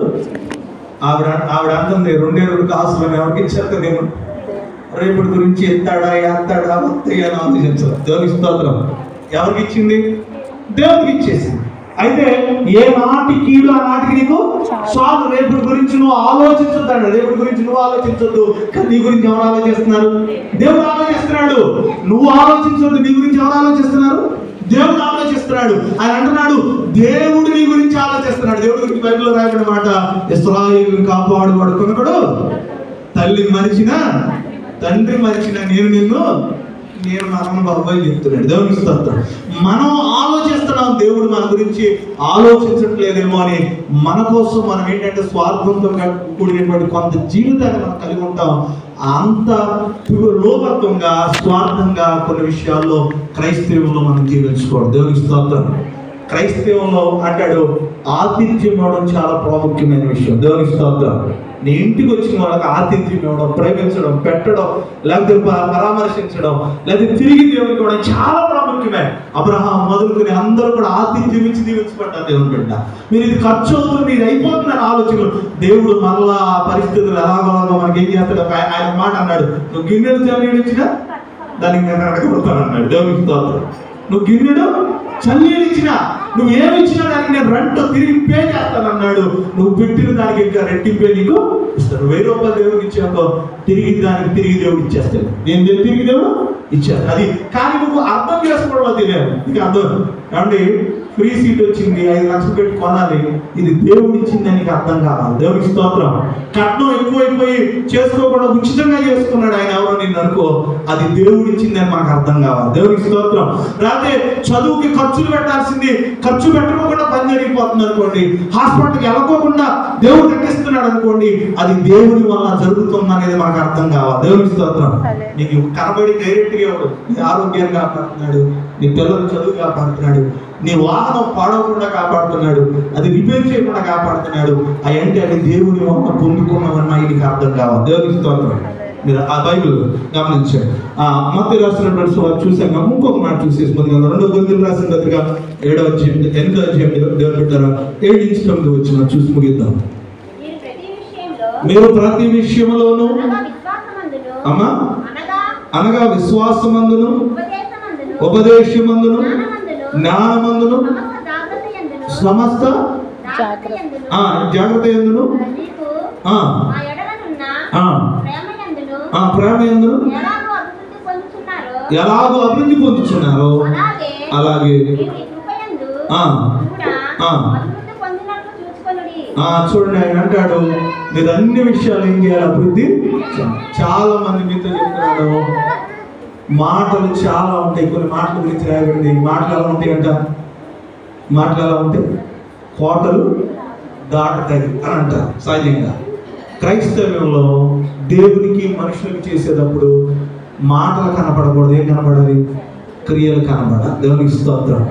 ఆవిడ అంటుంది 2 కాసులు ఎవరికి ఇచ్చారు? నేను రేపటి గురించి ఎత్తాడా వస్తాయి అని ఆలోచించాలి. దేవునికి స్తోత్రం. ఎవరికి ఇచ్చింది? దేవునికి ఇచ్చేసింది. అయితే ఏ నాటికి ఆ నాటికి నీకు చాలు. రేపటి గురించి నువ్వు ఆలోచించొద్దండి. రేపటి గురించి నువ్వు ఆలోచించొద్దు. కానీ నీ గురించి ఎవరు ఆలోచిస్తున్నారు? దేవుడు ఆలోచిస్తున్నాడు. నువ్వు ఆలోచించొద్దు. నీ గురించి ఎవరు ఆలోచిస్తున్నారు? దేవుడు ఆలోచిస్తున్నాడు. ఆయన అంటున్నాడు, దేవుడు నీ గురించి ఆలోచిస్తున్నాడు. దేవుడి గురించి బైబిల్లో రాయబడిన మాట, ఇశ్రాయేలును కాపాడువాడు కొనకడు, తల్లి మరిచిన తండ్రి మరిచిన నేను మనము బాబాయ్ చెప్తున్నాడు. దేవునికి స్తోత్రం. మనం ఆలోచిస్తున్నాం, దేవుడు మన గురించి ఆలోచించట్లేదేమో అని. మన కోసం మనం ఏంటంటే స్వార్థంతో కూడినటువంటి కొంత జీవితాన్ని మనం కలిగి ఉంటాం. అంత లోభత్వంగా స్వార్థంగా కొన్ని విషయాల్లో క్రైస్తవంలో మనం జీవించుకోవడం. దేవునికి స్తోత్రం. క్రైస్తవంలో అంటాడు ఆతిథ్యం ఇవ్వడం చాలా ప్రాముఖ్యమైన విషయం. దేవునికి స్తోత్రం. నీ ఇంటికి వచ్చిన వాళ్ళకి ఆతిథ్యం ఇవ్వడం, ప్రేమించడం, పెట్టడం, లేకపోతే పరామర్శించడం, లేకపోతే తిరిగి దేవునికి ఇవ్వడం చాలా ప్రాముఖ్యమే. అబ్రహాం మొదలుకొని అందరూ కూడా ఆతిథ్యం ఇచ్చి దీవించబడ్డారు. దేవుని బిడ్డ, మీరు ఇది ఖర్చు అవుతుంది, ఇది అయిపోతుందని ఆలోచనలు. దేవుడు మళ్ళా పరిస్థితులు ఎలాగో మనకి ఏం చేస్తాడు? ఆయన మాట అన్నాడు, నువ్వు గిన్నెలు చల్లిచ్చినా దానికి నేను అడగబడతాను అన్నాడు. దేవునికి స్తోత్రం. నువ్వు గిన్నెడు చల్లిచ్చినా, నువ్వు ఏమి ఇచ్చినా దానికి నేను రెంట్ తిరిగి పే చేస్తానన్నాడు. నువ్వు పెట్టిన దానికి ఇంకా రెట్టింపే నీకు ఇస్తాను. 1000 రూపాయలు దేవుడికి ఇచ్చాకో తిరిగి దేవుడు ఇచ్చేస్తాడు. నేను తిరిగి దేవుడు ఇచ్చాను. అది కానీ నువ్వు అర్థం చేసుకోవడం తెలియదు. ఇక అర్థం ఏమండి, ఫ్రీ సీట్ వచ్చింది, 5 లక్షలు పెట్టి కొనాలి, ఇది దేవుడు ఇచ్చిందని నీకు అర్థం కావాలి. దేవుడికి స్తోత్రం. కట్నం ఎక్కువైపోయి చేసుకోకుండా ఉచితంగా చేసుకున్నాడు ఆయన ఎవరో నిన్ను అనుకో, అది దేవుడు ఇచ్చిందని మాకు అర్థం కావాలి. దేవుడికి స్తోత్రం. లేకపోతే చదువుకి ఖర్చులు పెట్టాల్సింది ఖర్చు పెట్టకుండా పని జరిగిపోతుంది అనుకోండి, హాస్పిటల్కి వెళ్ళకోకుండా దేవుడు తగ్గిస్తున్నాడు అనుకోండి, అది దేవుడి వల్ల జరుగుతుంది అనేది మాకు అర్థం కావాలి. దేవుడికి స్తోత్రం. నీకు కనబడి డైరెక్ట్గా ఎవడు నీ ఆరోగ్యాన్ని కాపాడుతున్నాడు, నీ పిల్లల చదువు కాపాడుతున్నాడు, నీ వాహనం పాడవకుండా కాపాడుతున్నాడు, అది రిపేర్ చేయకుండా కాపాడుతున్నాడు. అవంటే అది దేవుని వల్ల పొందుకున్నామన్నా ఇది అర్థం కావాలి. దేవునికి స్తోత్రం. మీరు ఆ బైబిల్ గమనించండి. మత్తయి రాసినటువంటి సువార్త చూసాక ఇంకొక మాట చూసేసి ముందుగా 2 కొరింథీయులకు రాసిన పత్రిక 7వ అధ్యాయం 8వ అధ్యాయం దేవుని బిడ్డలారా 7-9 చూసి ముగిద్దాం. మీరు ప్రతి విషయంలోనూ అనగా విశ్వాసమందును, ఉపదేశమందును, జ్ఞానమందును, సమస్త జాగ్రత్త ఎందును, ప్రేమ ఎందును ఎలాగో అభివృద్ధి పొందుతున్నారో అలాగే చూడండి. ఆయన అంటాడు మీరు అన్ని విషయాలు ఏం చేయాలి? అభివృద్ధి. చాలా మంది మీతో చెప్తున్నాడు, మాటలు చాలా ఉంటాయి. కొన్ని మాటల గురించి రాయబడింది. మాటలు ఎలా ఉంటాయి అంట? మాటలు ఎలా ఉంటాయి? కోటలు దాటుతాయి అని అంటారు సహజంగా. క్రైస్తవ్యంలో దేవునికి మనుషులకు చేసేటప్పుడు మాటలు కనపడకూడదు. ఏం కనపడాలి? క్రియలు కనపడాలి. దేవునికి స్తోత్రం.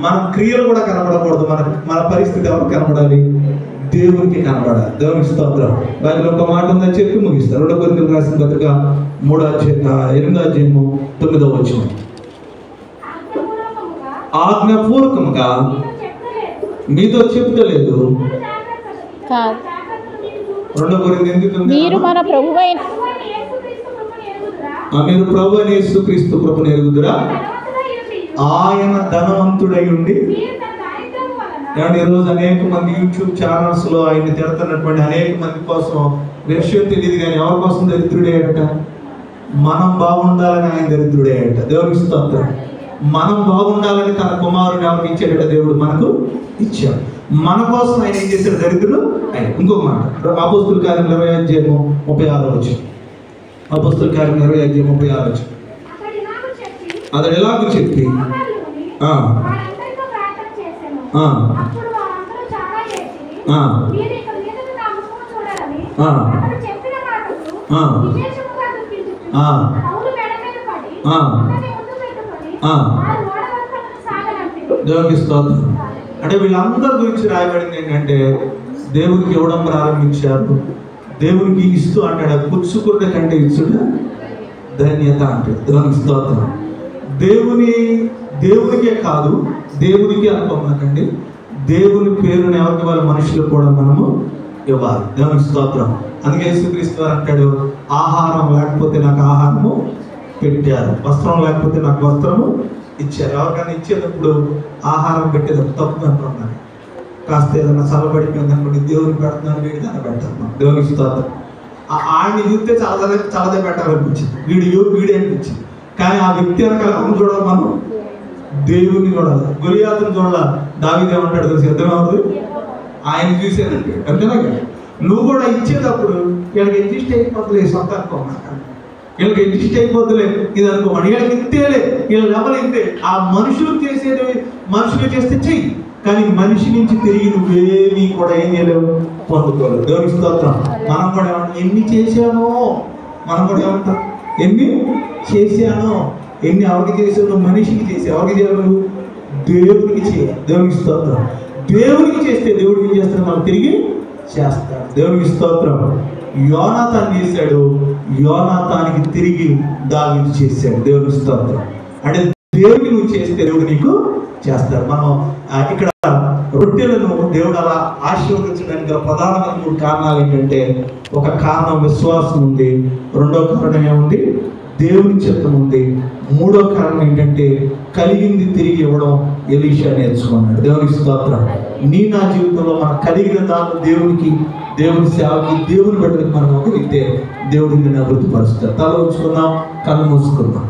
మన క్రియలు కూడా కనపడకూడదు. మన పరిస్థితి ఎవరికి కనపడాలి? దేవునికి కనపడాలి. దేవునికి స్తోత్రం. వాటిలో ఒక మాట ఉందని చెప్పి ముగిస్తారు. 2 కొరింథీయులకు రాసిన పత్రిక 8:9 ఆజ్ఞాపూర్వకముగా మీతో చెప్తలేదు. 2 కొరింథీయులకు మీరు మన ప్రభువైన మీరు ప్రభు అయిన యేసుక్రీస్తు కృపను ఎరుగుదురా? ఆయన ధనవంతుడై ఉండి. ఈరోజు అనేక మంది యూట్యూబ్ ఛానల్స్ లో ఆయన తిడుతున్నటువంటి అనేక మంది కోసం విషయం తెలియదు, కానీ ఎవరి కోసం దరిద్రుడే అట? మనం బాగుండాలని ఆయన దరిద్రుడే అట. దేవునికి స్తోత్రం. మనం బాగుండాలని తన కుమారుని ఎవరికి ఇచ్చాడట? దేవుడు మనకు ఇచ్చాడు. మన కోసం ఆయన ఏం చేశాడు? దరిద్రుడు ఆయన. ఇంకొక మాట, అపోస్తుల కార్యం 20:36. అపోస్తుల కార్యం 20:36. అతడు ఎలాగో చెప్పి దేవునికి స్తోత్రం. అంటే వీళ్ళందరి గురించి రాయబడింది ఏంటంటే, దేవునికి ఇవ్వడం ప్రారంభించారు. దేవునికి ఇస్తూ అంటాడు, పుచ్చుకున్న కంటే ఇచ్చుట ధన్యత అంటాడు. దేవునికి స్తోత్రం. దేవునికే కాదు, దేవునికి అనుకోమాకండి, దేవుని పేరుని ఎవరికి వాళ్ళ మనుషులు కూడా మనము ఇవ్వాలి. దేవునికి స్తోత్రం. అందుకే యేసుక్రీస్తు వారు అంటాడు, ఆహారం లేకపోతే నాకు ఆహారము పెట్టారు, వస్త్రం లేకపోతే నాకు వస్త్రము ఇచ్చారు. ఎవరికైనా ఇచ్చేటప్పుడు ఆహారం పెట్టేటప్పుడు తప్పు అనుకున్నాను. కాస్త ఏదైనా చల్లబడిపోయింది అనుకోండి, దేవునికి పెడుతున్నాను, వీడి దాన్ని పెట్టాను. దేవునికి స్తోత్రం. ఆయన్ని చూస్తే చల్లదే పెట్టాలనిపించింది, వీడే అనిపించింది. కానీ ఆ వ్యక్తి వెనకాల ఎవరు చూడాలి? మనం దేవుని చూడాలి. గొలియాతును చూడాలి. దావీదు ఏమంటాడు తెలిసి అర్థమవుతుంది? ఆయన చూసేదండి. అంతేనా? నువ్వు కూడా ఇచ్చేటప్పుడు వీళ్ళకి అడ్జస్ట్ అయిపోతులే, సొంత అనుకోమాట, వీళ్ళకి అడ్జస్ట్ అయిపోతులే ఇది అనుకోమని, వీళ్ళకి ఇంతేలే, వీళ్ళ లెవెల్ ఇంతే. ఆ మనుషులు చేసేది మనుషులు చేస్తే చెయ్యి, కానీ మనిషి నుంచి తిరిగి నువ్వేమీ కూడా ఏం చేయలేవు, పొందుకోలేవు. దేవునికి స్తోత్రం. మనం కూడా ఏమంటాం? ఎన్ని చేశానో, మనం కూడా ఏమంటాం? ఎన్ని చేశానో, ఎన్ని ఎవరికి చేసావు? మనిషికి చేసి ఎవరికి చేయాలి? దేవుడికి చేయాలి. దేవునికి స్తోత్రం. దేవుడికి చేస్తే దేవుడికి ఏం చేస్తాడు? మనం తిరిగి చేస్తాడు. దేవునికి స్తోత్రం. యోనాతాను చేశాడు, యోనాతానికి తిరిగి దావీదు చేశాడు. దేవునికి స్తోత్రం. అంటే దేవుడికి నువ్వు చేస్తే దేవుడు నీకు చేస్తాడు. మనం ఇక్కడ రొట్టెలను దేవుడు అలా ఆశీర్వదించడానికి ప్రధానమైన 3 కారణాలు ఏంటంటే, ఒక కారణం విశ్వాసం ఉంది, రెండో కారణం ఏముంది? దేవుని చిత్తం ఉంది, మూడో కారణం ఏంటంటే కలిగింది తిరిగి ఇవ్వడం ఎలీషా నేర్చుకున్నాడు. దేవునికి స్తోత్రం. నా జీవితంలో మనం కలిగిన దాంట్లో దేవునికి, దేవుని సేవకి, దేవుని బిడ్డలకు మనం ఒకరితే దేవుడిని అభివృద్ధి పరుస్తారు. తల ఉంచుకుందాం, కళ్ళు మూసుకుందాం.